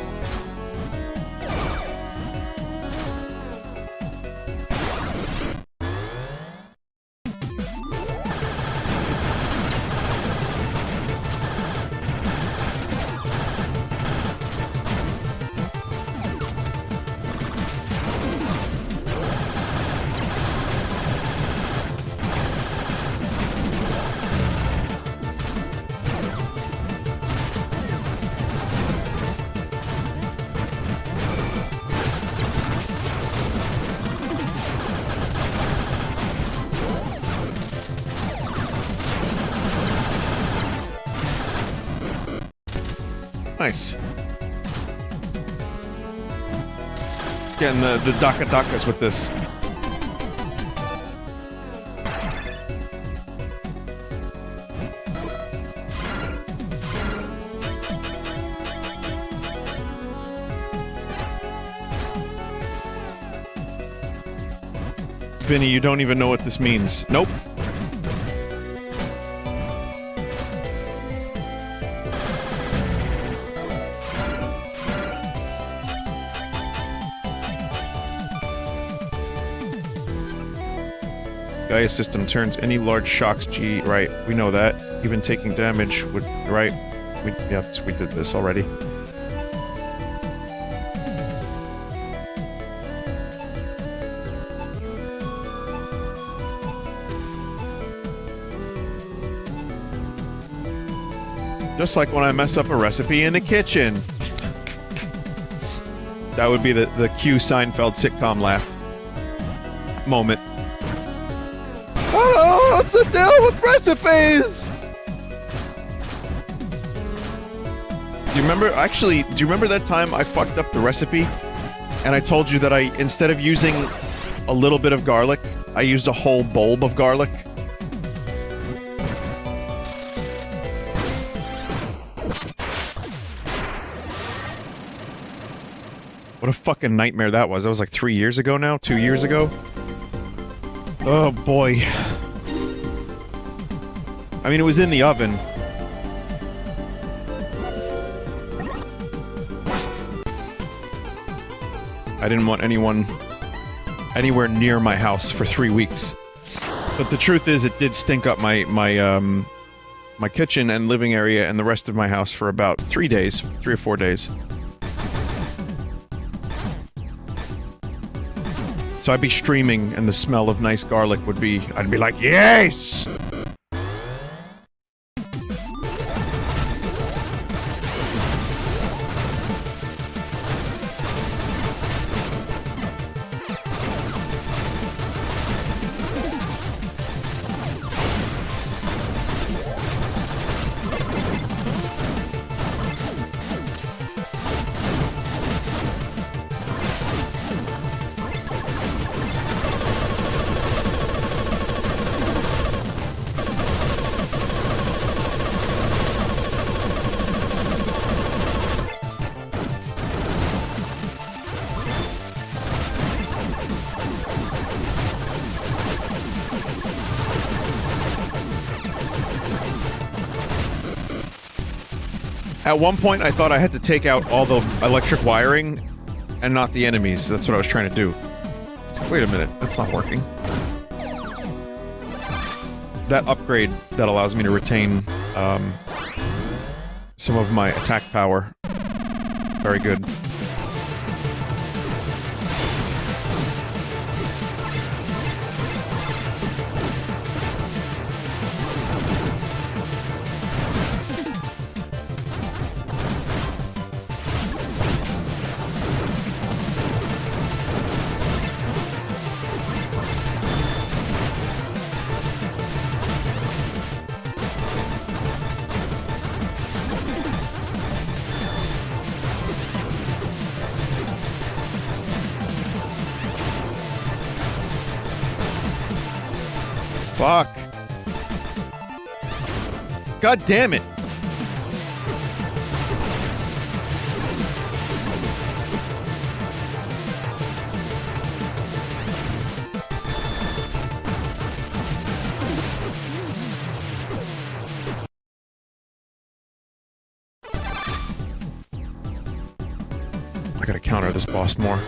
Nice. Getting the Daka-Dakas with this. Vinny, you don't even know what this means. Nope. Gaia system turns any large shocks G, right, we know that. Even taking damage would, right, we did this already. Just like when I mess up a recipe in the kitchen. That would be the Q Seinfeld sitcom laugh moment. Oh, what's the deal with recipes? Do you remember that time I fucked up the recipe? And I told you that instead of using a little bit of garlic, I used a whole bulb of garlic. What a fucking nightmare that was. That was like 3 years ago now? 2 years ago? Oh boy. I mean, it was in the oven. I didn't want anyone anywhere near my house for 3 weeks. But the truth is, it did stink up my kitchen and living area and the rest of my house for about 3 days. 3 or 4 days. So I'd be streaming and the smell of nice garlic would be... I'd be like, yes! At one point, I thought I had to take out all the electric wiring and not the enemies. That's what I was trying to do. It's like, wait a minute, that's not working. That upgrade that allows me to retain some of my attack power. Very good. Fuck. God damn it. I gotta counter this boss more.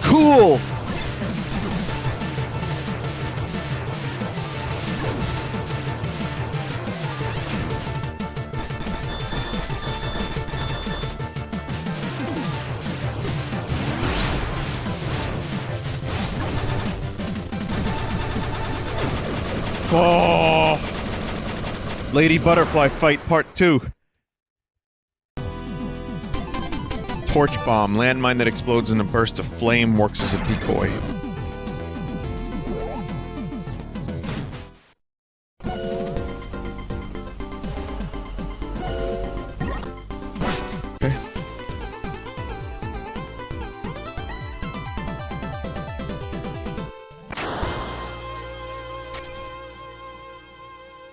Cool! Oh! Lady Butterfly Fight Part 2. Torch bomb. Landmine that explodes in a burst of flame works as a decoy. Okay.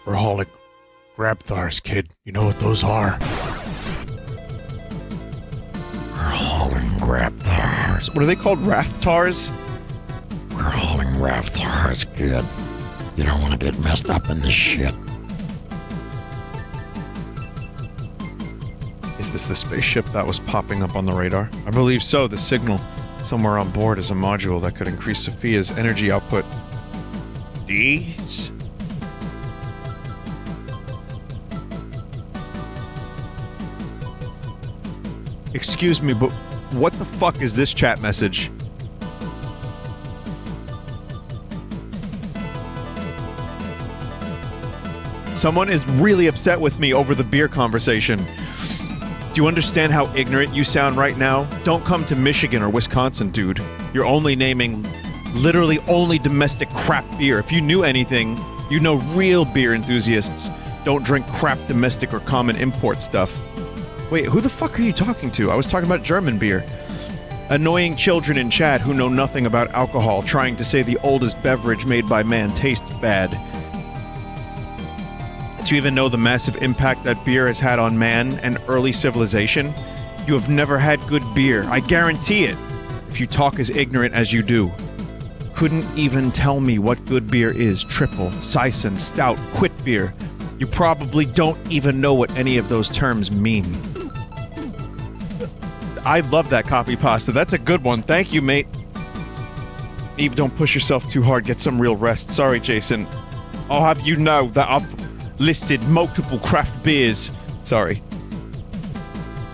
We're hauling Grabthars, kid. You know what those are? Grabthars. What are they called? Raphtars? We're hauling Ravthar is good. You don't want to get messed up in this shit. Is this the spaceship that was popping up on the radar? I believe so. The signal somewhere on board is a module that could increase Sophia's energy output. These? Excuse me, but what the fuck is this chat message? Someone is really upset with me over the beer conversation. Do you understand how ignorant you sound right now? Don't come to Michigan or Wisconsin, dude. You're only naming literally only domestic crap beer. If you knew anything, you know real beer enthusiasts don't drink crap domestic or common import stuff. Wait, who the fuck are you talking to? I was talking about German beer. Annoying children in chat who know nothing about alcohol trying to say the oldest beverage made by man tastes bad. Do you even know the massive impact that beer has had on man and early civilization? You have never had good beer, I guarantee it, if you talk as ignorant as you do. Couldn't even tell me what good beer is. Trippel, Saison, Stout, Whitbeir. You probably don't even know what any of those terms mean. I love that copy pasta. That's a good one. Thank you, mate. Eve, don't push yourself too hard. Get some real rest. Sorry, Jason. I'll have you know that I've listed multiple craft beers. Sorry.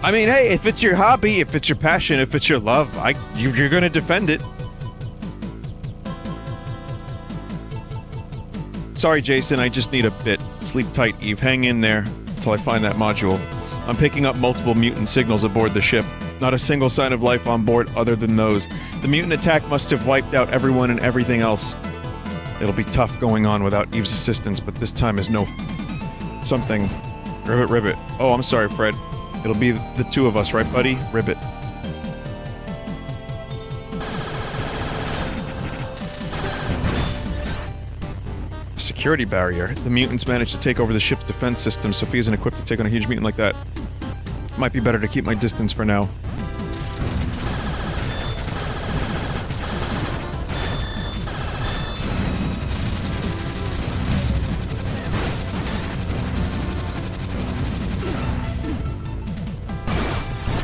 I mean, hey, if it's your hobby, if it's your passion, if it's your love, you're gonna defend it. Sorry, Jason, I just need a bit. Sleep tight, Eve. Hang in there until I find that module. I'm picking up multiple mutant signals aboard the ship. Not a single sign of life on board other than those. The mutant attack must have wiped out everyone and everything else. It'll be tough going on without Eve's assistance, but this time is no... something. Ribbit, ribbit. Oh, I'm sorry, Fred. It'll be the two of us, right, buddy? Ribbit. Security barrier. The mutants managed to take over the ship's defense system. Sophia isn't equipped to take on a huge mutant like that. Might be better to keep my distance for now.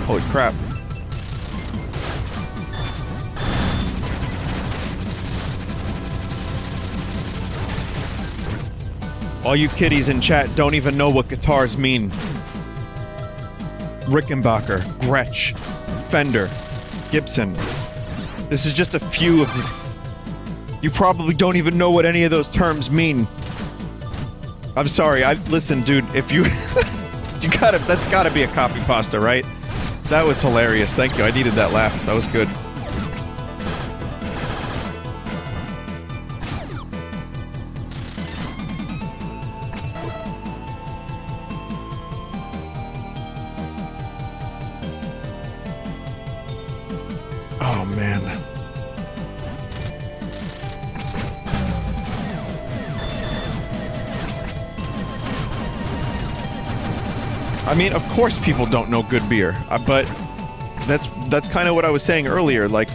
Holy crap. All you kiddies in chat don't even know what guitars mean. Rickenbacker, Gretsch, Fender, Gibson. This is just a few of the... You probably don't even know what any of those terms mean. I'm sorry, listen, dude, if you... that's gotta be a copy pasta, right? That was hilarious, thank you, I needed that laugh, that was good. Oh, man. I mean, of course people don't know good beer, but that's kind of what I was saying earlier, like,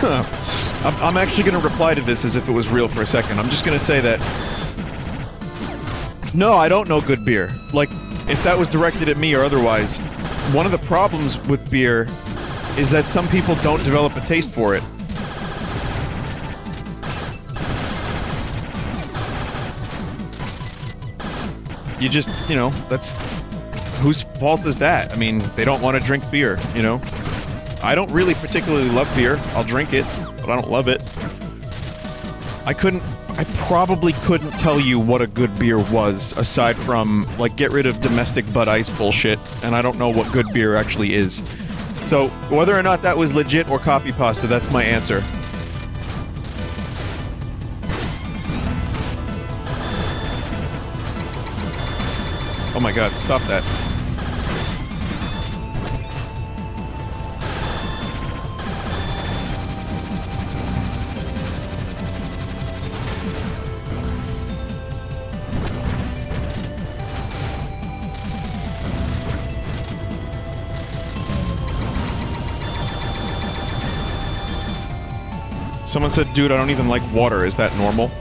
I'm actually going to reply to this as if it was real for a second. I'm just going to say that, no, I don't know good beer. Like, if that was directed at me or otherwise, one of the problems with beer is that some people don't develop a taste for it. You just, you know, that's... Whose fault is that? I mean, they don't want to drink beer, you know? I don't really particularly love beer. I'll drink it, but I don't love it. I probably couldn't tell you what a good beer was, aside from, like, get rid of domestic Bud Ice bullshit, and I don't know what good beer actually is. So, whether or not that was legit or copy pasta, that's my answer. Oh my god, stop that. Someone said, dude, I don't even like water. Is that normal?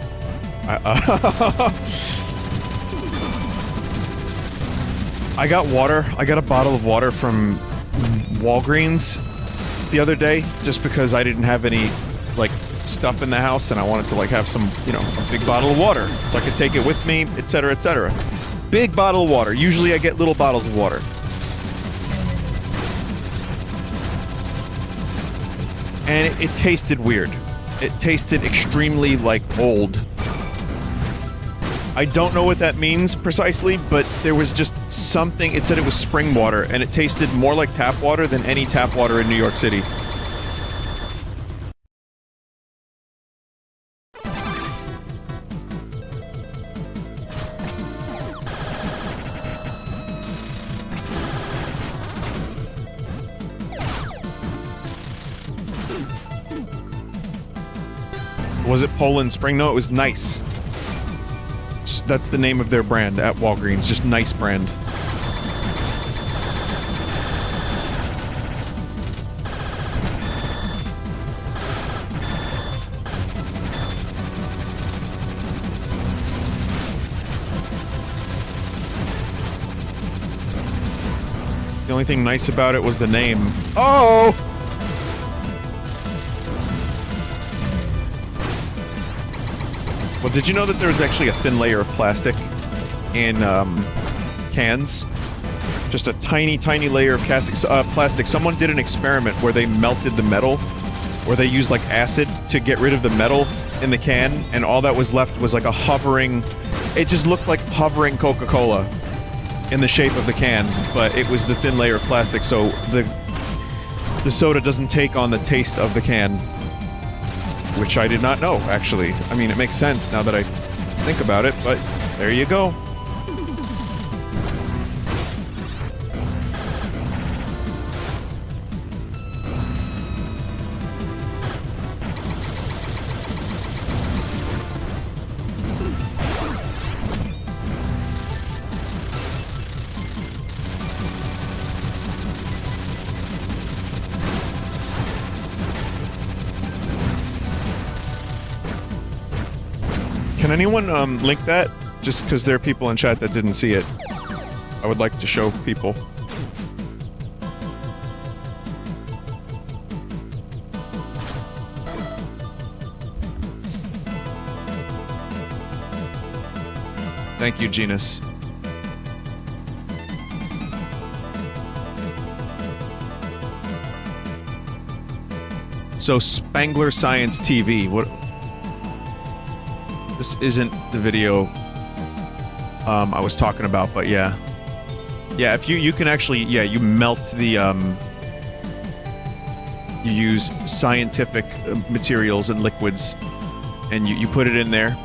I got water. I got a bottle of water from Walgreens the other day, just because I didn't have any, like, stuff in the house, and I wanted to, like, have some, you know, a big bottle of water, so I could take it with me, etc., etc. Big bottle of water. Usually I get little bottles of water. And it tasted weird. It tasted extremely, like, old. I don't know what that means precisely, but there was just something. It said it was spring water, and it tasted more like tap water than any tap water in New York City. Was it Poland Spring? No, it was Nice. That's the name of their brand at Walgreens. Just Nice brand. The only thing nice about it was the name. Oh! Well, did you know that there's actually a thin layer of plastic in cans? Just a tiny, tiny layer of plastic. Someone did an experiment where they melted the metal, where they used, like, acid to get rid of the metal in the can, and all that was left was, like, a hovering... It just looked like hovering Coca-Cola in the shape of the can, but it was the thin layer of plastic, so the soda doesn't take on the taste of the can. Which I did not know, actually. I mean, it makes sense now that I think about it, but there you go. Can anyone link that? Just because there are people in chat that didn't see it. I would like to show people. Thank you, Genus. So, Spangler Science TV, what... This isn't the video I was talking about, but yeah. Yeah, if you can actually, yeah, you melt the, you use scientific materials and liquids, and you put it in there,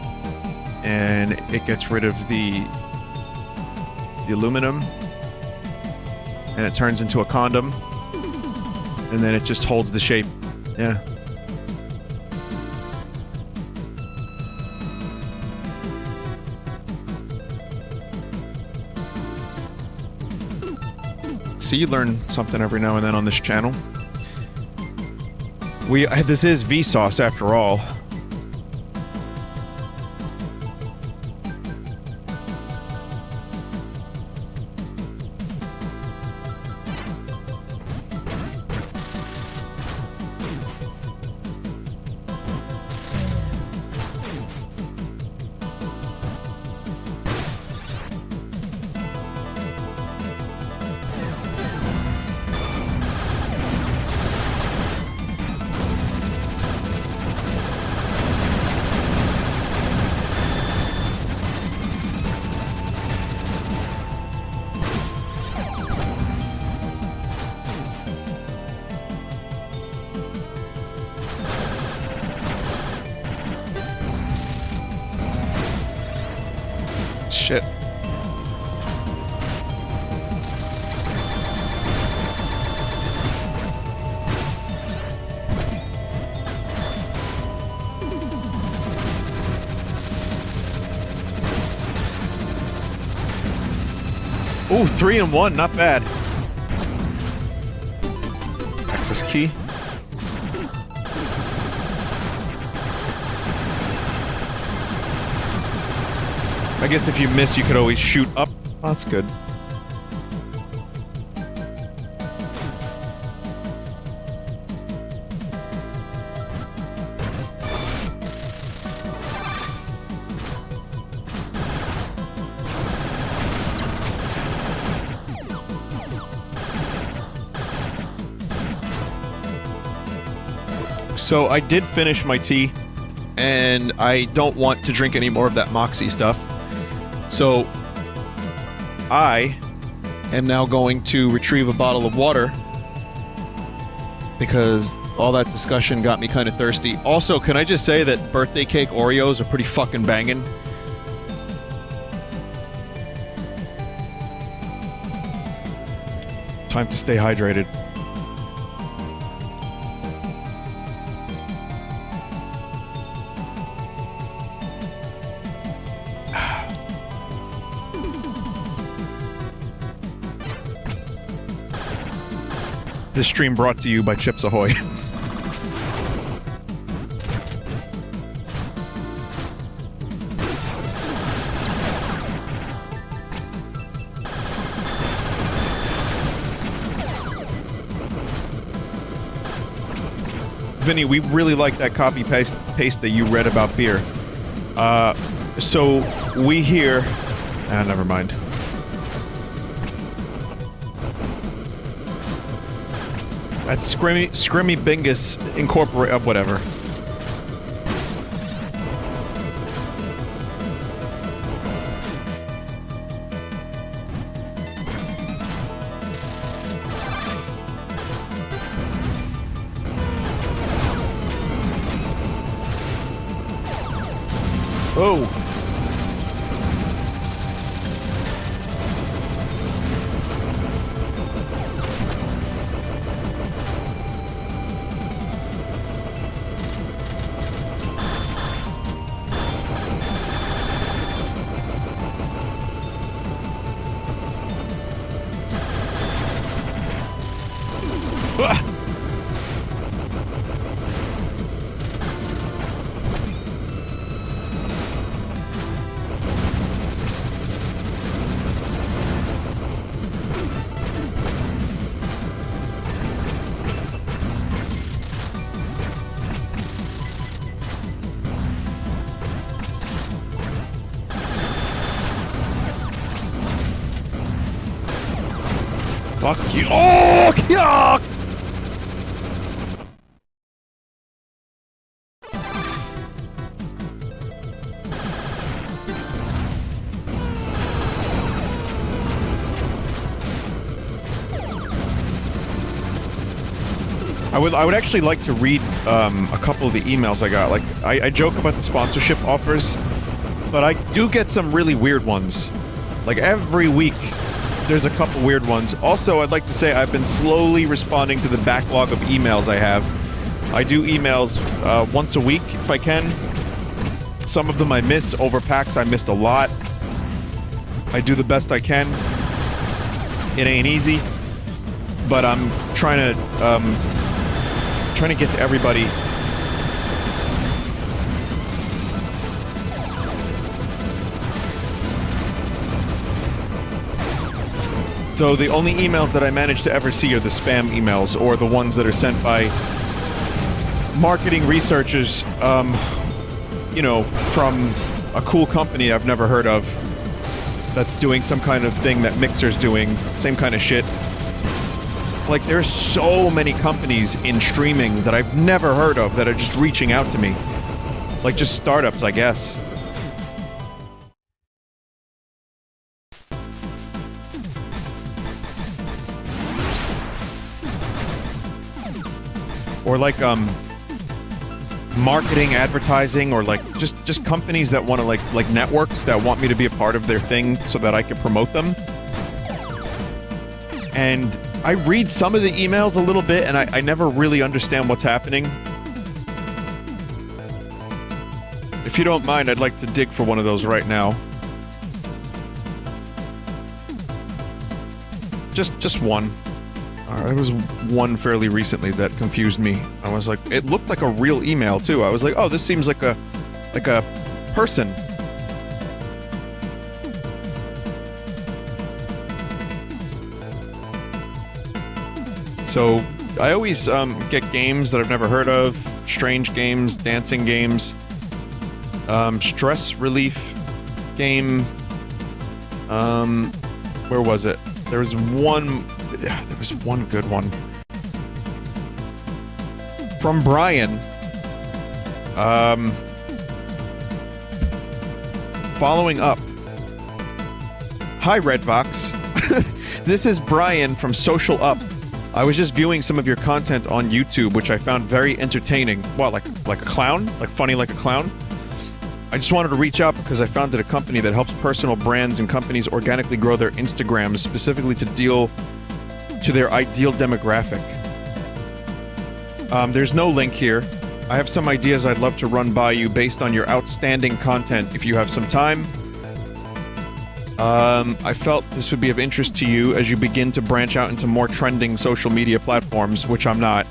and it gets rid of the aluminum, and it turns into a condom, and then it just holds the shape. Yeah. So you learn something every now and then on this channel. This is Vsauce after all. Shit. Ooh, 3 and 1, not bad. Access key. I guess if you miss, you could always shoot up. Oh, that's good. So I did finish my tea, and I don't want to drink any more of that Moxie stuff. So I am now going to retrieve a bottle of water because all that discussion got me kind of thirsty. Also, can I just say that birthday cake Oreos are pretty fucking banging? Time to stay hydrated. This stream brought to you by Chips Ahoy. Vinny, we really like that copy paste that you read about beer. So we here... never mind. That's Scrimmy Bingus Incorporate... whatever. Oh! Fuck you. Oh, yuck! I would actually like to read a couple of the emails I got. Like, I joke about the sponsorship offers, but I do get some really weird ones. Like, every week, there's a couple weird ones. Also, I'd like to say I've been slowly responding to the backlog of emails I have. I do emails once a week, if I can. Some of them I miss. Overpacks, I missed a lot. I do the best I can. It ain't easy. But I'm trying to get to everybody. So the only emails that I manage to ever see are the spam emails, or the ones that are sent by marketing researchers, you know, from a cool company I've never heard of that's doing some kind of thing that Mixer's doing, same kind of shit. Like, there's so many companies in streaming that I've never heard of that are just reaching out to me. Like, just startups, I guess. Or like, marketing, advertising, or like, just companies that want to, like networks that want me to be a part of their thing so that I can promote them. And I read some of the emails a little bit, and I never really understand what's happening. If you don't mind, I'd like to dig for one of those right now. Just one. There was one fairly recently that confused me. I was like, it looked like a real email too. I was like, oh, this seems like a person. So I always get games that I've never heard of, strange games, dancing games, stress relief game. Where was it? There was one good one from Brian. Following up. Hi, Redvox. This is Brian from Social Up. I was just viewing some of your content on YouTube, which I found very entertaining. What, like a clown? Like funny like a clown? I just wanted to reach out because I founded a company that helps personal brands and companies organically grow their Instagrams, specifically to deal to their ideal demographic. There's no link here. I have some ideas I'd love to run by you based on your outstanding content if you have some time. I felt this would be of interest to you as you begin to branch out into more trending social media platforms, which I'm not.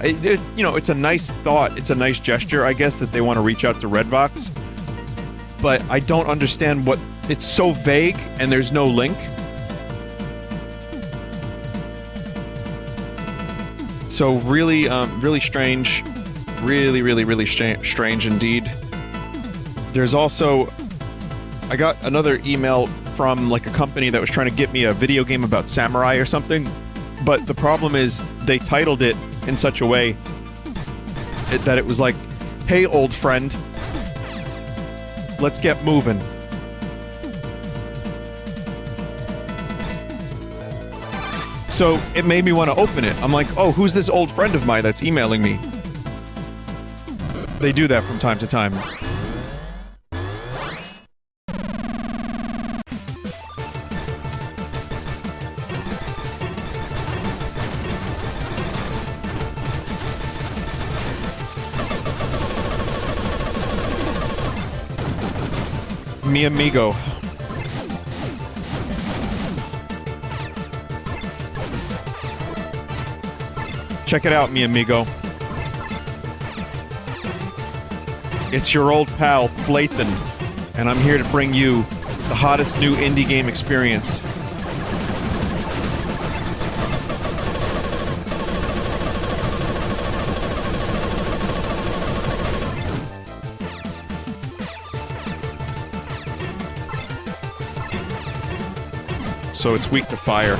You know, it's a nice thought, it's a nice gesture, I guess, that they want to reach out to Redvox. But I don't understand what... It's so vague, and there's no link. So really, really strange. Really strange indeed. There's also... I got another email from, like, a company that was trying to get me a video game about samurai or something. But the problem is, they titled it in such a way that it was like, hey, old friend, let's get moving. So it made me want to open it. I'm like, oh, who's this old friend of mine that's emailing me? They do that from time to time. Mi amigo. Check it out, mi amigo. It's your old pal, Flathan, and I'm here to bring you the hottest new indie game experience. So it's weak to fire.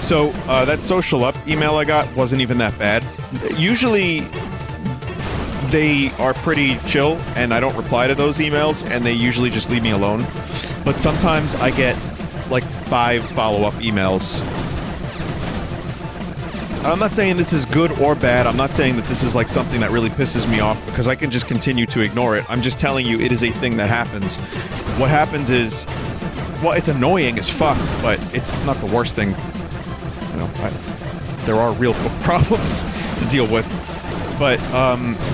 So, that Social Up email I got wasn't even that bad. Usually, they are pretty chill, and I don't reply to those emails, and they usually just leave me alone. But sometimes I get, like, 5 follow-up emails. I'm not saying this is good or bad. I'm not saying that this is, like, something that really pisses me off, because I can just continue to ignore it. I'm just telling you it is a thing that happens. What happens is... Well, it's annoying as fuck, but it's not the worst thing. You know, there are real problems to deal with, but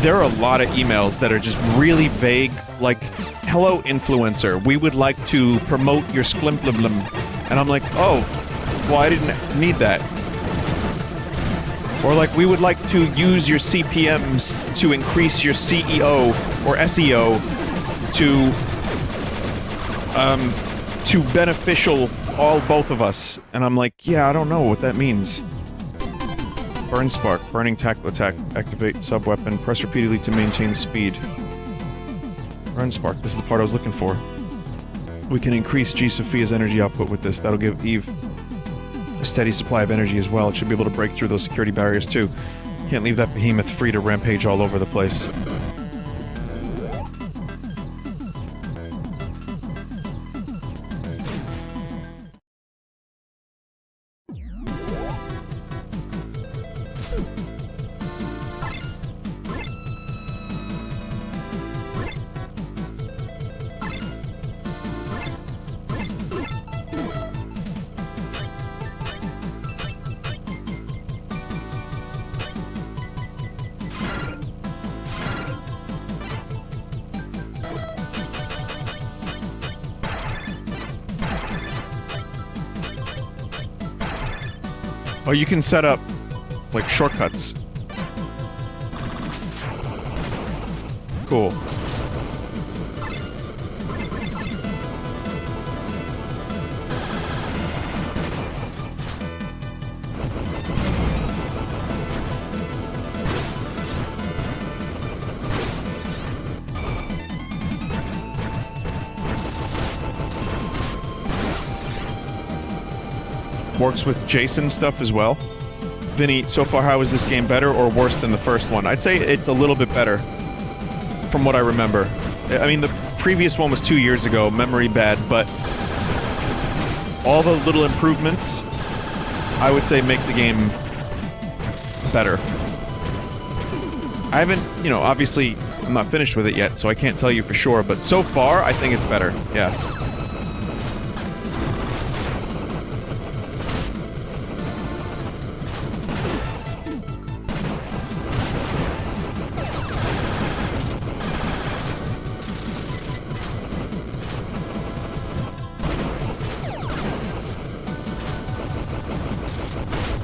there are a lot of emails that are just really vague, like, hello influencer, we would like to promote your sklimbliblim, and I'm like, oh, well, I didn't need that. Or like, we would like to use your CPMs to increase your CEO or SEO to beneficial both of us. And I'm like, yeah, I don't know what that means. Burn spark, burning tackle attack, activate sub-weapon, press repeatedly to maintain speed. Burn spark, this is the part I was looking for. We can increase G. Sophia's energy output with this. That'll give Eve a steady supply of energy as well. It should be able to break through those security barriers too. Can't leave that behemoth free to rampage all over the place. Oh, you can set up, like, shortcuts. Cool. Works with Jason stuff as well. Vinny, so far how is this game better or worse than the first one? I'd say it's a little bit better from what I remember. I mean, the previous one was 2 years ago, memory bad, but all the little improvements, I would say, make the game better. I haven't, you know, obviously I'm not finished with it yet, so I can't tell you for sure, but so far I think it's better, yeah.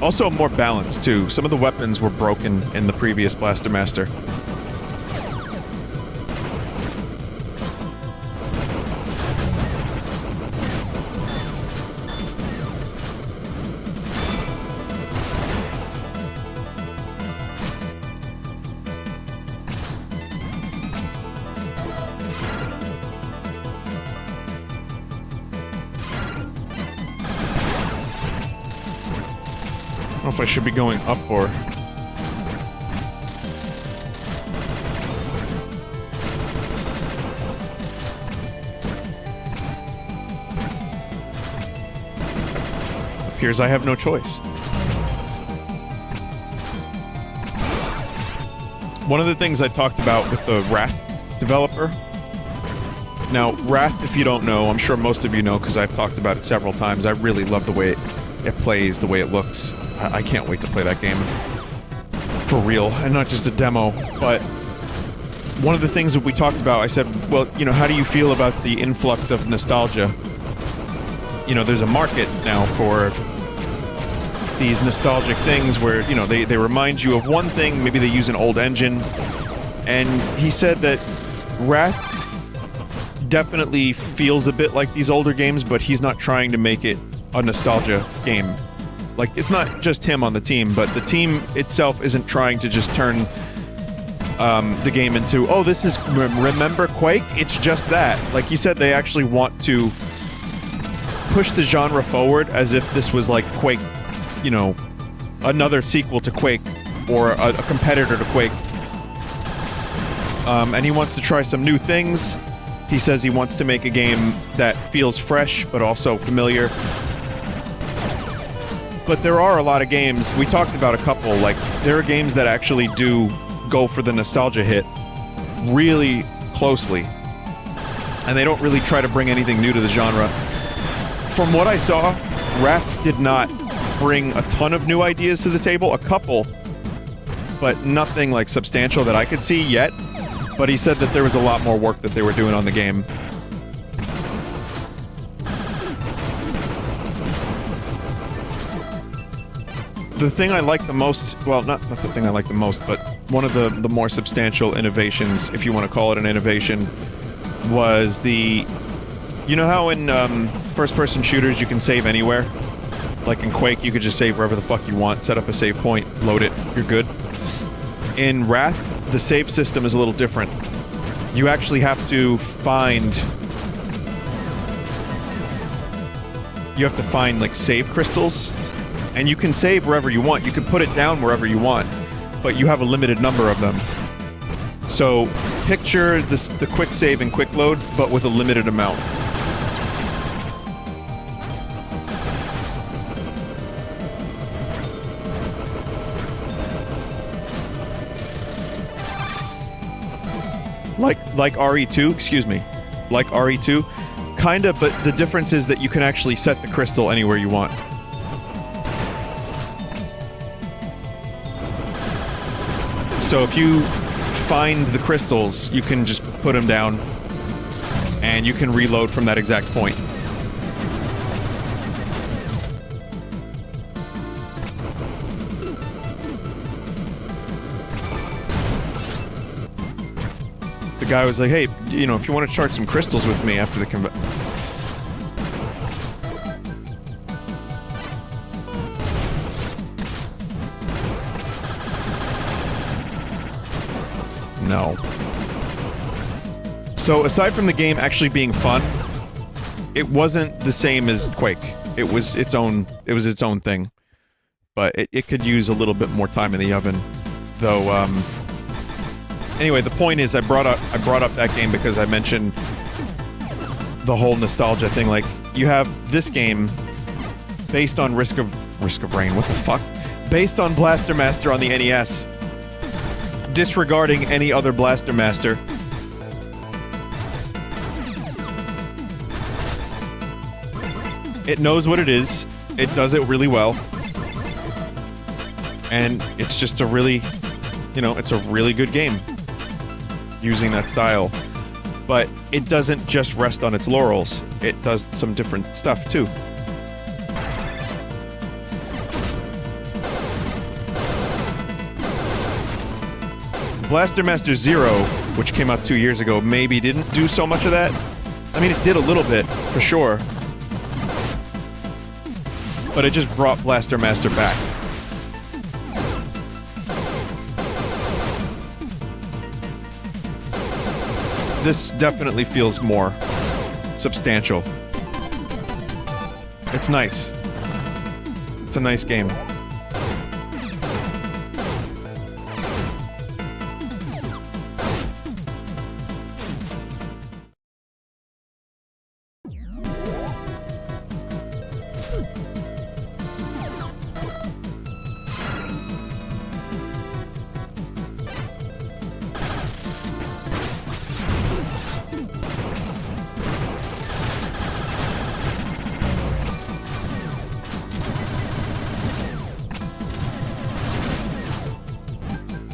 Also more balanced, too. Some of the weapons were broken in the previous Blaster Master. I don't know if I should be going up or... Appears I have no choice. One of the things I talked about with the Wrath developer... Now, Wrath, if you don't know, I'm sure most of you know because I've talked about it several times, I really love the way it plays, the way it looks. I can't wait to play that game for real, and not just a demo, but one of the things that we talked about, I said, well, you know, how do you feel about the influx of nostalgia? You know, there's a market now for these nostalgic things where, you know, they remind you of one thing, maybe they use an old engine, and he said that Wrath definitely feels a bit like these older games, but he's not trying to make it a nostalgia game. Like, it's not just him on the team, but the team itself isn't trying to just turn the game into, oh, this is remember Quake? It's just that. Like he said, they actually want to push the genre forward as if this was like Quake, you know, another sequel to Quake or a competitor to Quake. And he wants to try some new things. He says he wants to make a game that feels fresh but also familiar. But there are a lot of games, we talked about a couple, like, there are games that actually do go for the nostalgia hit really closely. And they don't really try to bring anything new to the genre. From what I saw, Wrath did not bring a ton of new ideas to the table, a couple, but nothing like substantial that I could see yet. But he said that there was a lot more work that they were doing on the game. The thing I like the most, well, not the thing I like the most, but one of the more substantial innovations, if you want to call it an innovation, was the... You know how in first-person shooters you can save anywhere? Like in Quake, you could just save wherever the fuck you want, set up a save point, load it, you're good. In Wrath, the save system is a little different. You actually have to find... You have to find, like, save crystals. And you can save wherever you want. You can put it down wherever you want. But you have a limited number of them. So, picture this, the quick save and quick load, but with a limited amount. Like RE2, excuse me. Like RE2. Kinda, but the difference is that you can actually set the crystal anywhere you want. So if you find the crystals, you can just put them down, and you can reload from that exact point. guy was like, hey, you know, if you want to chart some crystals with me after the convention. No. So aside from the game actually being fun, it wasn't the same as Quake. It was its own thing. But it could use a little bit more time in the oven. Though, anyway, the point is I brought up that game because I mentioned the whole nostalgia thing. Like, you have this game based on Risk of Rain, what the fuck? Based on Blaster Master on the NES. Disregarding any other Blaster Master. It knows what it is. It does it really well. And it's just a really, you know, it's a really good game. Using that style. But it doesn't just rest on its laurels. It does some different stuff, too. Blaster Master Zero, which came out 2 years ago, maybe didn't do so much of that. I mean, it did a little bit, for sure. But it just brought Blaster Master back. This definitely feels more substantial. It's nice. It's a nice game.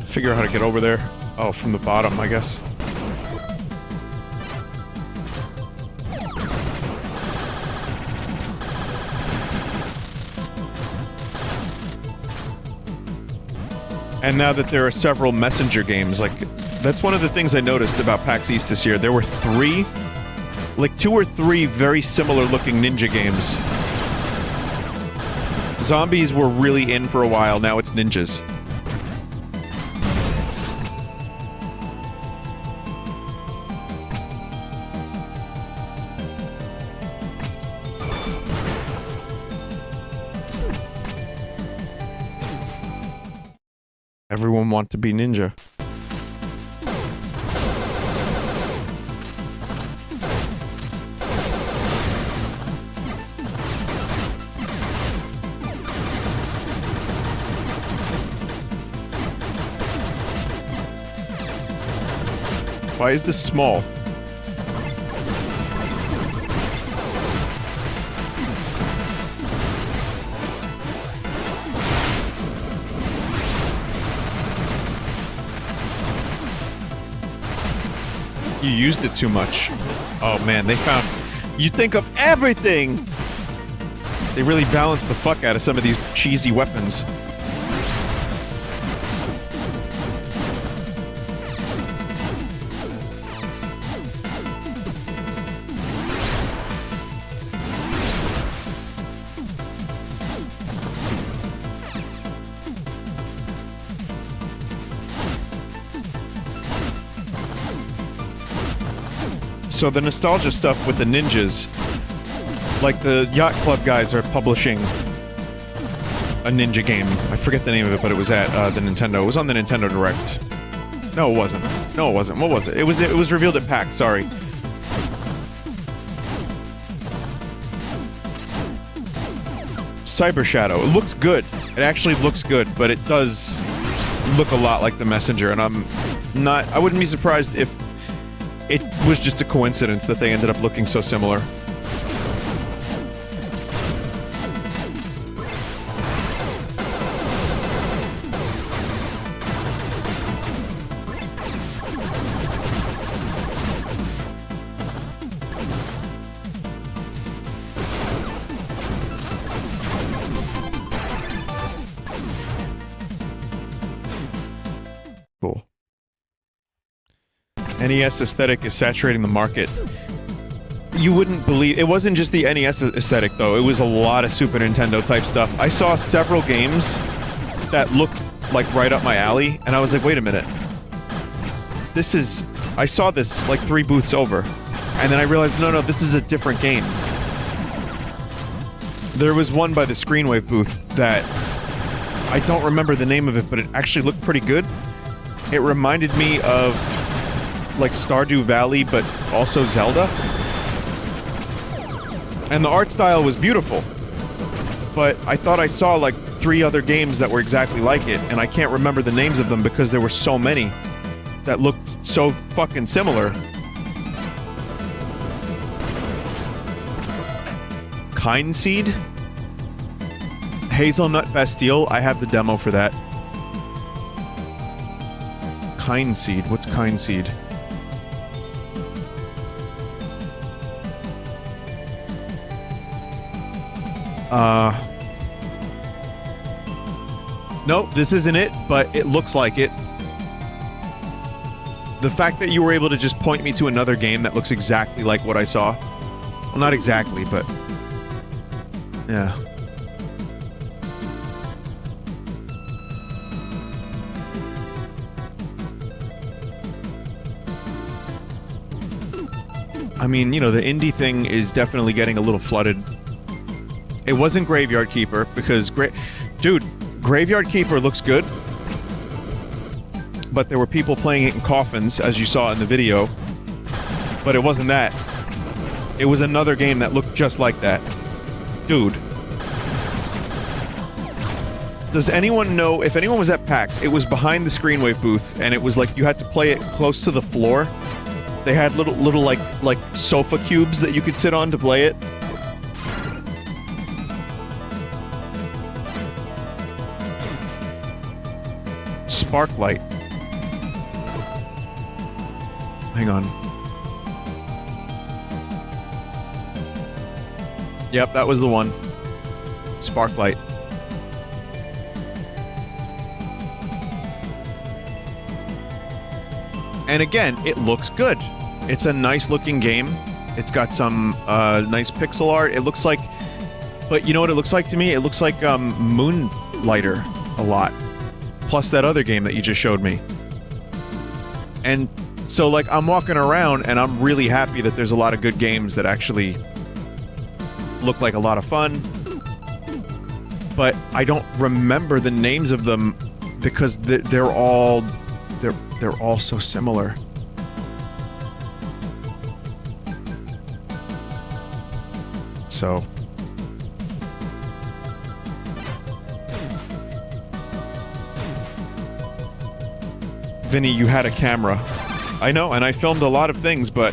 Figure out how to get over there. Oh, from the bottom, I guess. And now that there are several messenger games, like, that's one of the things I noticed about PAX East this year. There were two or three very similar looking ninja games. Zombies were really in for a while, now it's ninjas. Everyone want to be ninja. Why is this small? You used it too much. Oh man, they found... You think of everything! They really balanced the fuck out of some of these cheesy weapons. So the nostalgia stuff with the ninjas, like the Yacht Club guys are publishing a ninja game. I forget the name of it, but it was at the Nintendo. It was on the Nintendo Direct. No, it wasn't. No, it wasn't. What was it? It was revealed at PAX. Sorry. Cyber Shadow. It looks good. It actually looks good, but it does look a lot like the Messenger, and I wouldn't be surprised if it was just a coincidence that they ended up looking so similar. NES aesthetic is saturating the market. You wouldn't believe... It wasn't just the NES aesthetic, though. It was a lot of Super Nintendo type stuff. I saw several games that looked like right up my alley, and I was like, wait a minute. This is... I saw this like 3 booths over, and then I realized, no, this is a different game. There was one by the Screenwave booth that... I don't remember the name of it, but it actually looked pretty good. It reminded me of like Stardew Valley, but also Zelda. And the art style was beautiful. But I thought I saw like 3 other games that were exactly like it, and I can't remember the names of them because there were so many that looked so fucking similar. Kind Seed? Hazelnut Bastille? I have the demo for that. Kind Seed? What's Kind Seed? Nope, this isn't it, but it looks like it. The fact that you were able to just point me to another game that looks exactly like what I saw. Well, not exactly, but... yeah. I mean, you know, the indie thing is definitely getting a little flooded. It wasn't Graveyard Keeper, because... Dude, Graveyard Keeper looks good. But there were people playing it in coffins, as you saw in the video. But it wasn't that. It was another game that looked just like that. Dude. Does anyone know... If anyone was at PAX, it was behind the Screenwave booth, and it was like you had to play it close to the floor. They had little like sofa cubes that you could sit on to play it. Sparklight. Hang on. Yep, that was the one. Sparklight. And again, it looks good. It's a nice looking game. It's got some nice pixel art. It looks like... But you know what it looks like to me? It looks like Moonlighter a lot. Plus that other game that you just showed me. And so, like, I'm walking around and I'm really happy that there's a lot of good games that actually look like a lot of fun. But I don't remember the names of them because they're all so similar. So... Vinny, you had a camera. I know, and I filmed a lot of things, but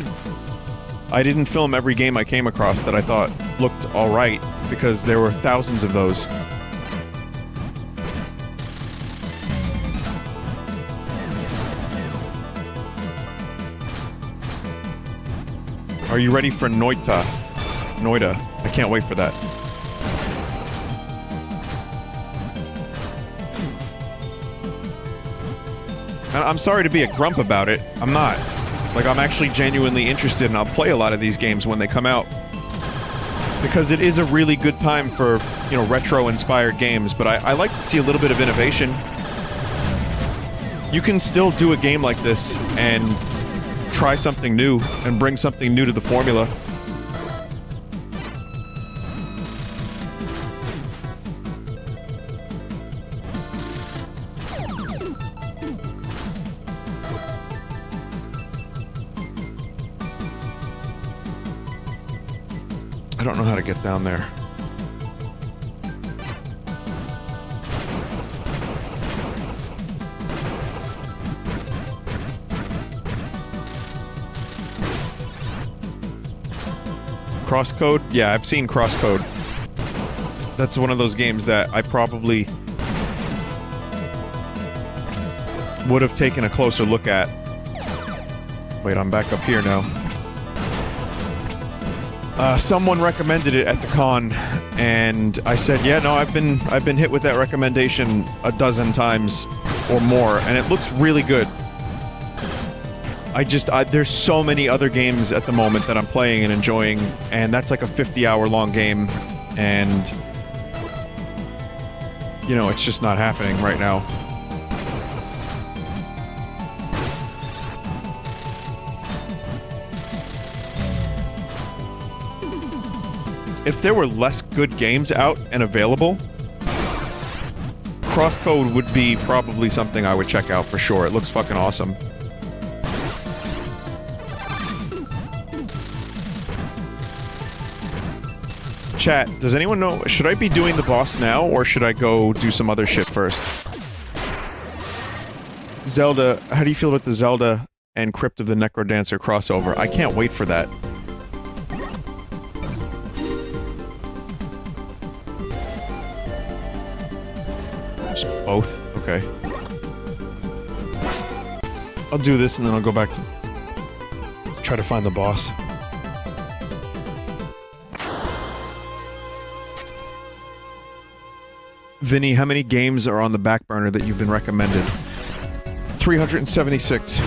I didn't film every game I came across that I thought looked alright, because there were thousands of those. Are you ready for Noita? Noita. I can't wait for that. And I'm sorry to be a grump about it. I'm not. Like, I'm actually genuinely interested, and I'll play a lot of these games when they come out. Because it is a really good time for, you know, retro-inspired games, but I like to see a little bit of innovation. You can still do a game like this and try something new, and bring something new to the formula. I don't know how to get down there. Crosscode? Yeah, I've seen Crosscode. That's one of those games that I probably would have taken a closer look at. Wait, I'm back up here now. Someone recommended it at the con, and I said, yeah, no, I've been hit with that recommendation a dozen times or more, and it looks really good. There's so many other games at the moment that I'm playing and enjoying, and that's like a 50-hour long game, and you know, it's just not happening right now. If there were less good games out and available, Crosscode would be probably something I would check out for sure. It looks fucking awesome. Chat, does anyone know, should I be doing the boss now, or should I go do some other shit first? Zelda, how do you feel about the Zelda and Crypt of the Necrodancer crossover? I can't wait for that. Just both? Okay. I'll do this and then I'll go back to try to find the boss. Vinny, how many games are on the back burner that you've been recommended? 376.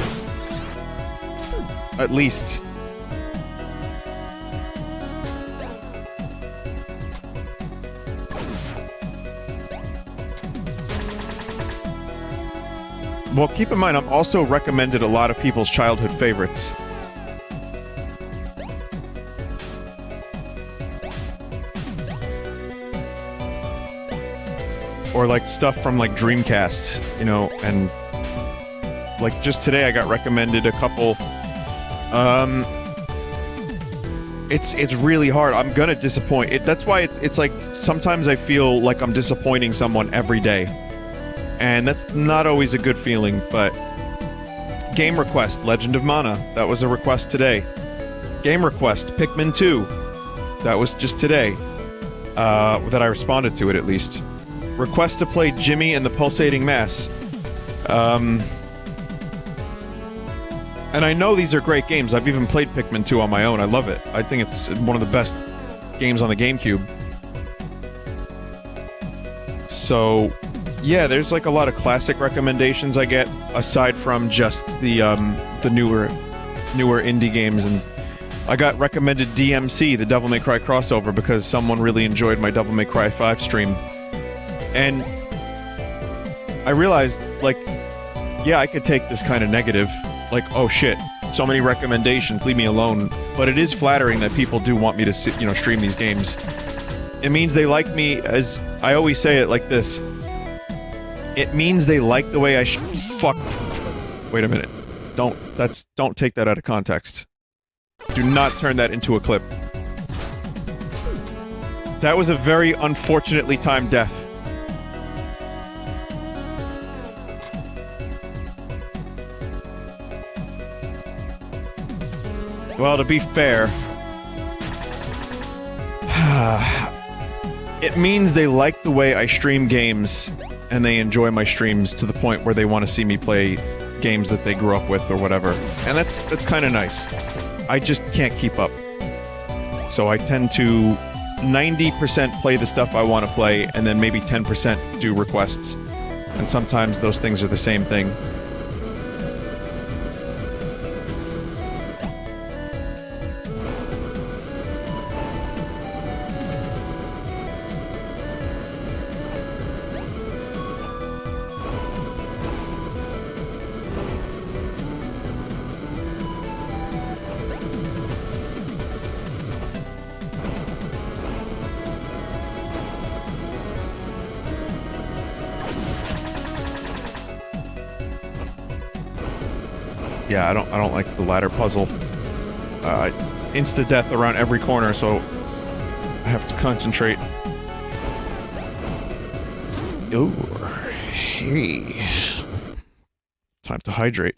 At least. Well, keep in mind, I'm also recommended a lot of people's childhood favorites. Or like stuff from like Dreamcast, you know, and like just today I got recommended a couple. It's really hard. I'm gonna disappoint. That's why it's like sometimes I feel like I'm disappointing someone every day. And that's not always a good feeling, but... Game request, Legend of Mana. That was a request today. Game request, Pikmin 2. That was just today. That I responded to it, at least. Request to play Jimmy and the Pulsating Mass. And I know these are great games. I've even played Pikmin 2 on my own. I love it. I think it's one of the best games on the GameCube. So... yeah, there's like a lot of classic recommendations I get, aside from just the newer indie games, and I got recommended DMC, the Devil May Cry crossover, because someone really enjoyed my Devil May Cry 5 stream. And I realized, like, yeah, I could take this kind of negative, like, oh shit, so many recommendations, leave me alone, but it is flattering that people do want me to sit, you know, stream these games. It means they like me, as I always say it like this. It means they like the way I fuck. Wait a minute. Don't take that out of context. Do not turn that into a clip. That was a very unfortunately timed death. Well, to be fair... it means they like the way I stream games, and they enjoy my streams to the point where they want to see me play games that they grew up with or whatever. And that's kind of nice. I just can't keep up. So I tend to 90% play the stuff I want to play, and then maybe 10% do requests. And sometimes those things are the same thing. Yeah, I don't like the ladder puzzle. Insta-death around every corner, so I have to concentrate. Ooh, hey. Time to hydrate.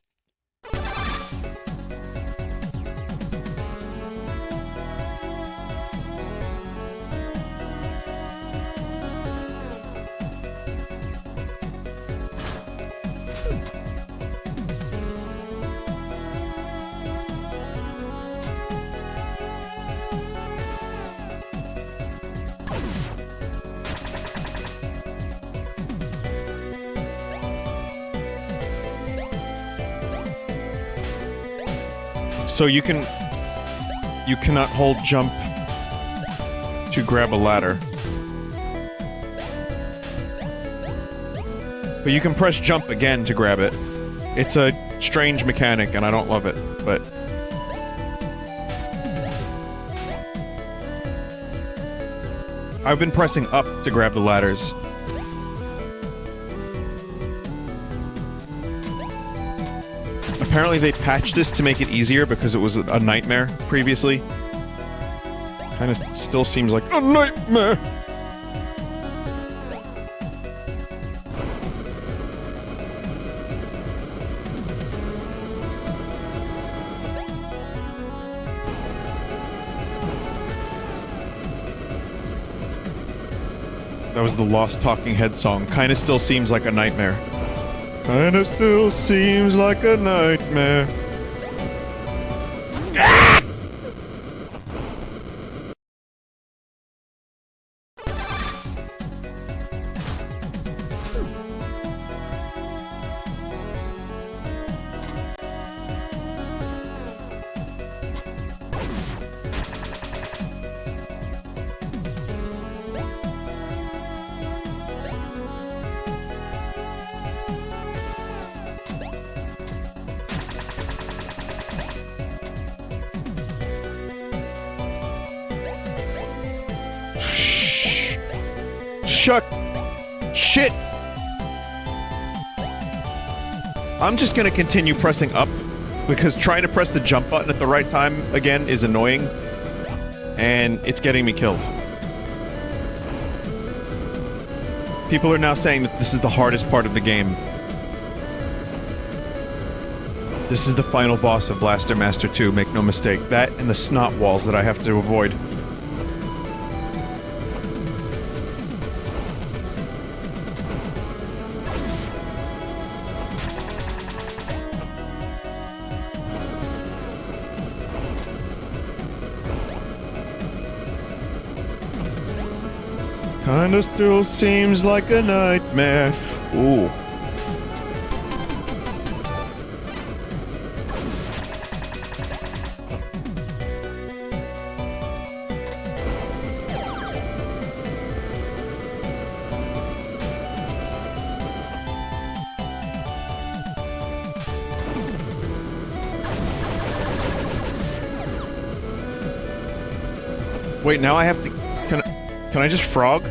So you cannot hold jump to grab a ladder. But you can press jump again to grab it. It's a strange mechanic and I don't love it, but... I've been pressing up to grab the ladders. Apparently they patched this to make it easier because it was a nightmare previously. Kinda still seems like a nightmare! That was the Lost Talking Head song. Kinda still seems like a nightmare. Kinda still seems like a nightmare. Ah! Shit! I'm just gonna continue pressing up, because trying to press the jump button at the right time again is annoying, and it's getting me killed. People are now saying that this is the hardest part of the game. This is the final boss of Blaster Master 2, make no mistake. That and the snot walls that I have to avoid. Kinda still seems like a nightmare. Ooh. Wait, now I have to... Can I just frog?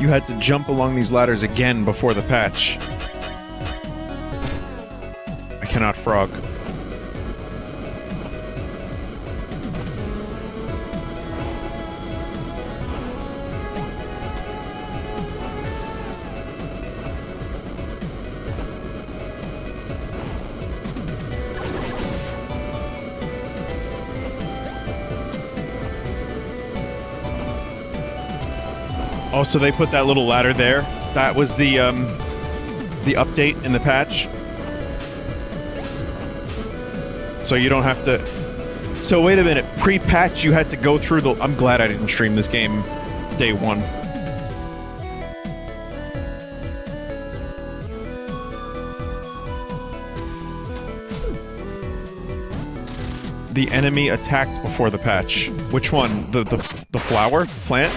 You had to jump along these ladders again before the patch. I cannot frog. Oh, so they put that little ladder there? That was the update in the patch? So you don't have to... So wait a minute, pre-patch you had to go through the... I'm glad I didn't stream this game day one. The enemy attacked before the patch. Which one? The flower? Plant?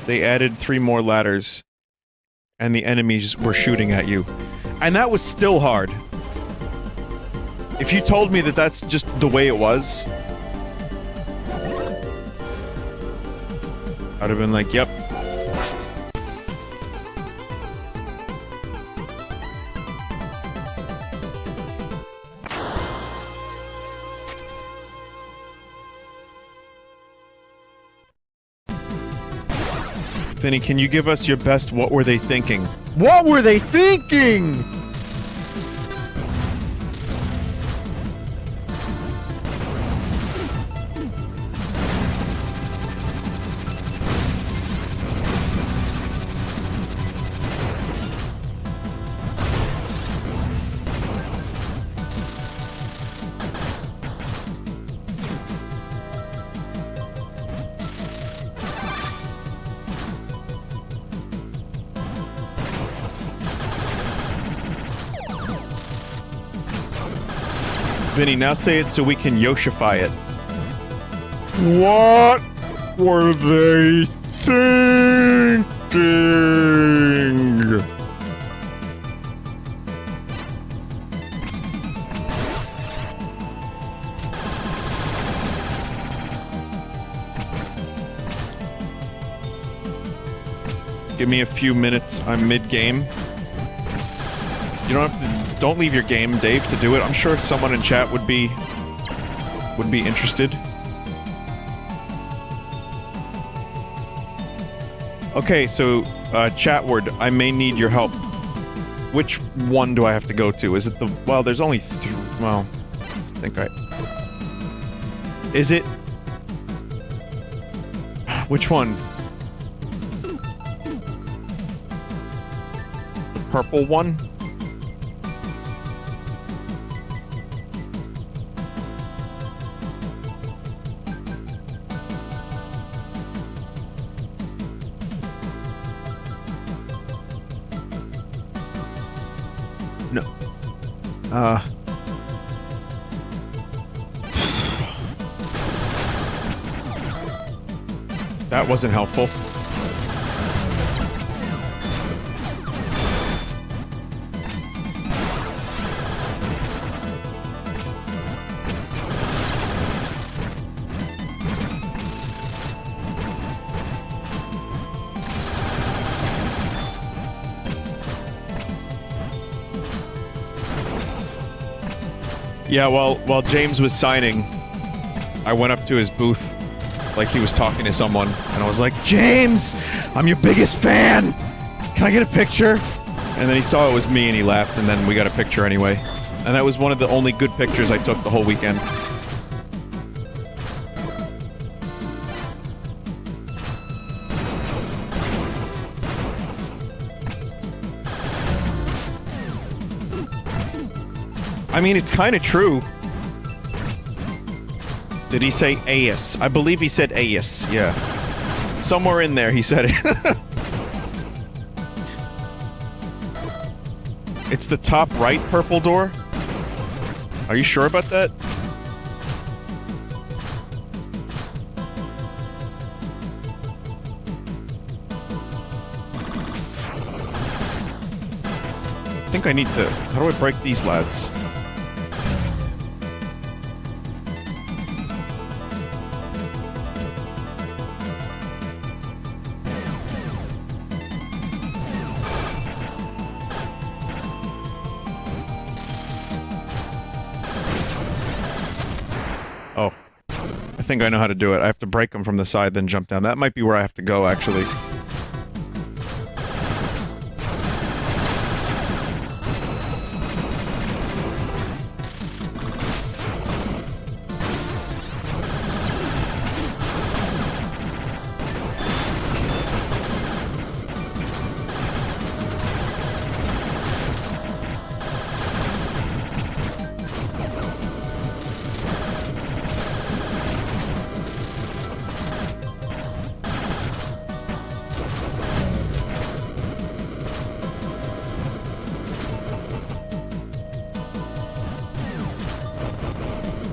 They added 3 more ladders, and the enemies were shooting at you. And that was still hard. If you told me that that's just the way it was, I'd have been like, yep. Vinny, can you give us your best what were they thinking? What were they thinking?! Vinny, now say it so we can Yoshify it. What were they thinking? Give me a few minutes. I'm mid-game. You don't have to. Don't leave your game, Dave, to do it. I'm sure someone in chat would be interested. Okay, so chatward, I may need your help. Which one do I have to go to? Is it the? Well, there's only three. Well, I think I. Is it? Which one? The purple one? No. That wasn't helpful. Yeah, while James was signing, I went up to his booth like he was talking to someone, and I was like, James, I'm your biggest fan! Can I get a picture? And then he saw it was me and he laughed, and then we got a picture anyway. And that was one of the only good pictures I took the whole weekend. I mean, it's kind of true. Did he say AS? I believe he said AS, yeah. Somewhere in there he said it. It's the top right purple door? Are you sure about that? I think I need to... How do I break these lads? Oh. I think I know how to do it. I have to break them from the side, then jump down. That might be where I have to go, actually.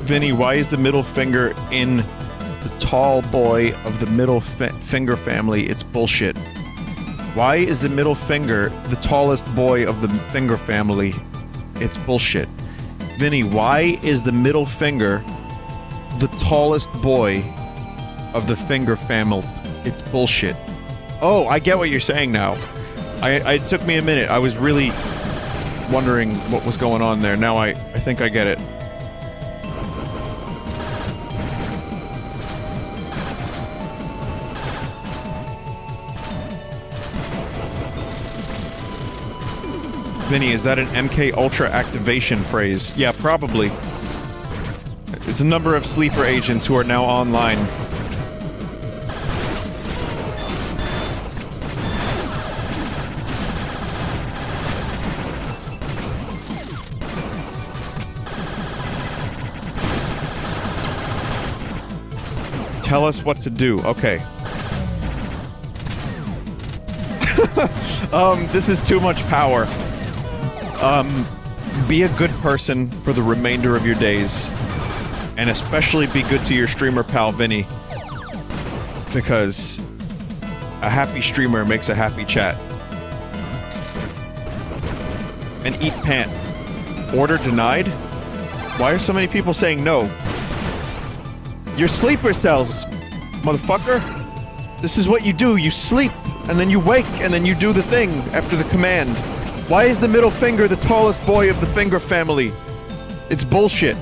Vinny, why is the middle finger in the tall boy of the middle finger family? It's bullshit. Why is the middle finger the tallest boy of the finger family? It's bullshit. Vinny, why is the middle finger the tallest boy of the finger family? It's bullshit. Oh, I get what you're saying now. It took me a minute. I was really wondering what was going on there. Now I think I get it. Vinny, is that an MK Ultra activation phrase? Yeah, probably. It's a number of sleeper agents who are now online. Tell us what to do. Okay. This is too much power. be a good person for the remainder of your days. And especially be good to your streamer pal, Vinny. Because a happy streamer makes a happy chat. And eat pant. Order denied? Why are so many people saying no? Your sleeper cells, motherfucker. This is what you do. You sleep, and then you wake, and then you do the thing after the command. Why is the middle finger the tallest boy of the finger family? It's bullshit.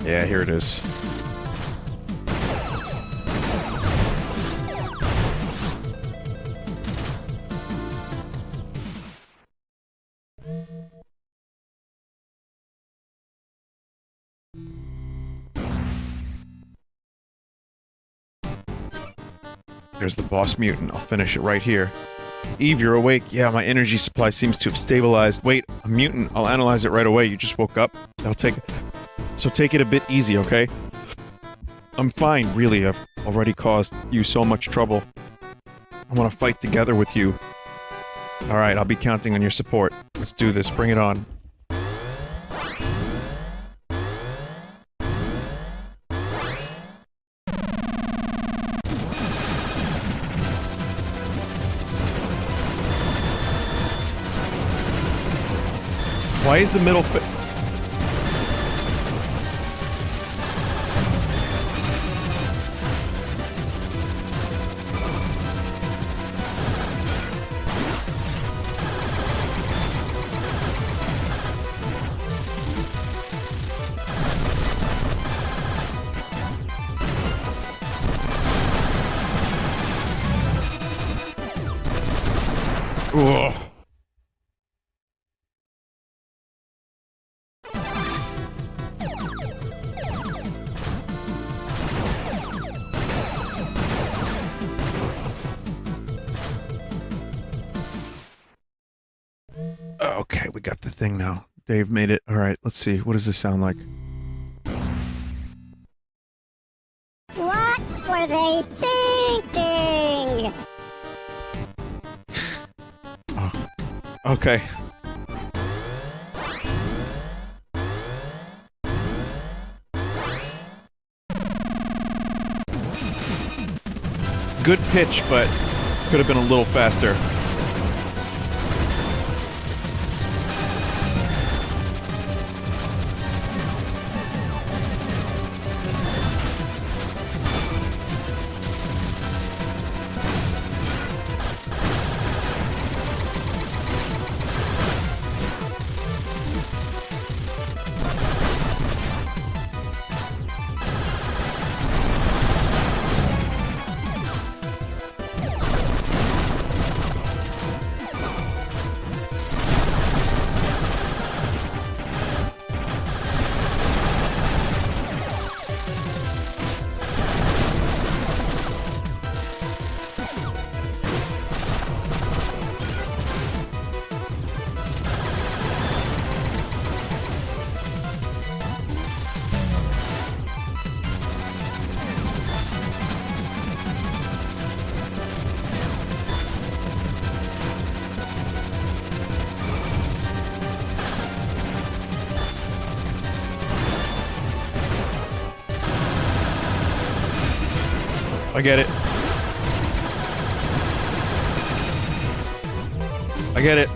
Yeah, here it is. There's the boss mutant. I'll finish it right here. Eve, you're awake. Yeah, my energy supply seems to have stabilized. Wait, a mutant. I'll analyze it right away. You just woke up. So take it a bit easy, okay? I'm fine, really. I've already caused you so much trouble. I want to fight together with you. Alright, I'll be counting on your support. Let's do this. Bring it on. Why is the middle Ugh. Okay, we got the thing now. Dave made it. Alright, let's see. What does this sound like? What were they thinking? Oh. Okay. Good pitch, but could have been a little faster. I get it. I get it.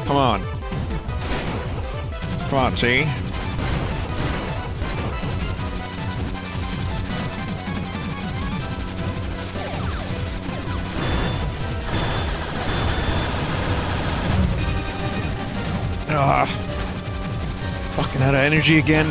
Come on. Come on, see? Ah, fucking out of energy again.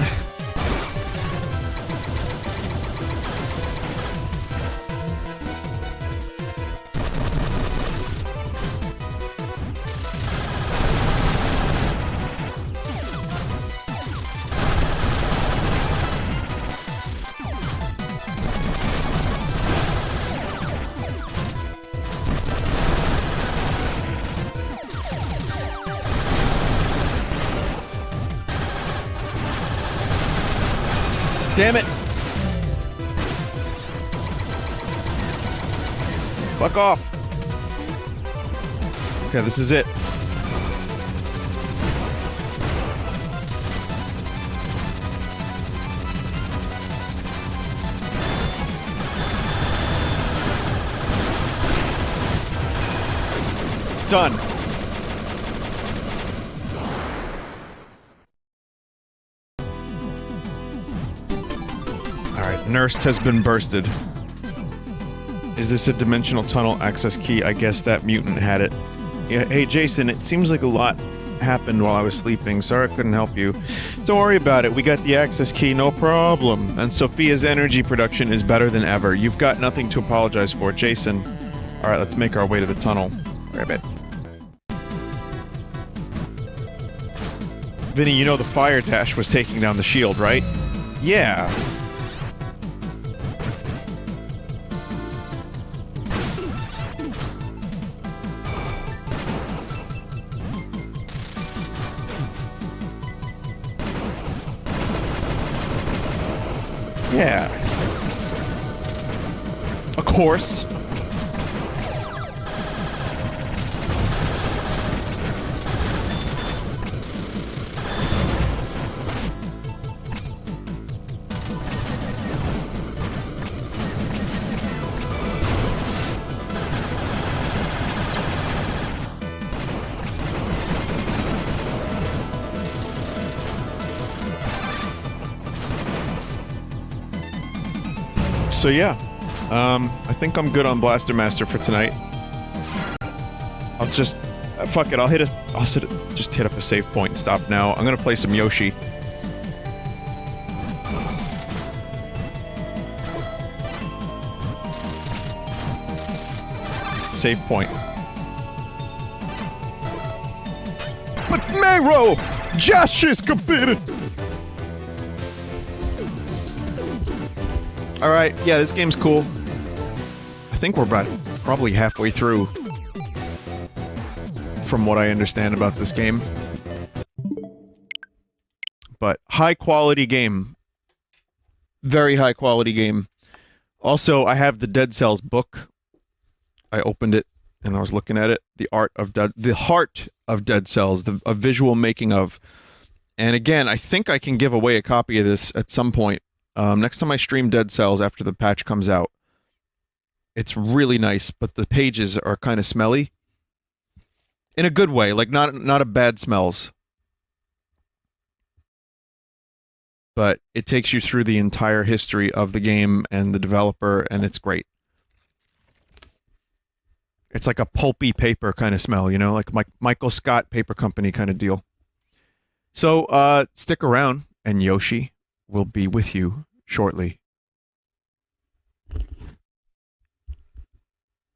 Damn it! Fuck off! Okay, this is it. Done. Nurse has been bursted. Is this a dimensional tunnel access key? I guess that mutant had it. Yeah, hey Jason, it seems like a lot happened while I was sleeping. Sorry I couldn't help you. Don't worry about it. We got the access key, no problem. And Sophia's energy production is better than ever. You've got nothing to apologize for, Jason. Alright, let's make our way to the tunnel. Rabbit. Vinny, you know the fire dash was taking down the shield, right? Yeah. Yeah. Of course. So yeah, I think I'm good on Blaster Master for tonight. I'll just, fuck it, just hit up a save point and stop now. I'm gonna play some Yoshi. Save point. But Mero! Josh is competed! Alright, yeah, this game's cool. I think we're about probably halfway through from what I understand about this game. But high quality game. Very high quality game. Also, I have the Dead Cells book. I opened it and I was looking at it. The Heart of Dead Cells, a visual making of. And again, I think I can give away a copy of this at some point. Next time I stream Dead Cells after the patch comes out. It's really nice, but the pages are kind of smelly. In a good way, like not a bad smells. But it takes you through the entire history of the game and the developer, and it's great. It's like a pulpy paper kind of smell, you know, like Michael Scott Paper Company kind of deal. So, stick around, and Yoshi will be with you shortly.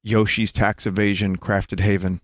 Yoshi's Tax Evasion Crafted Haven.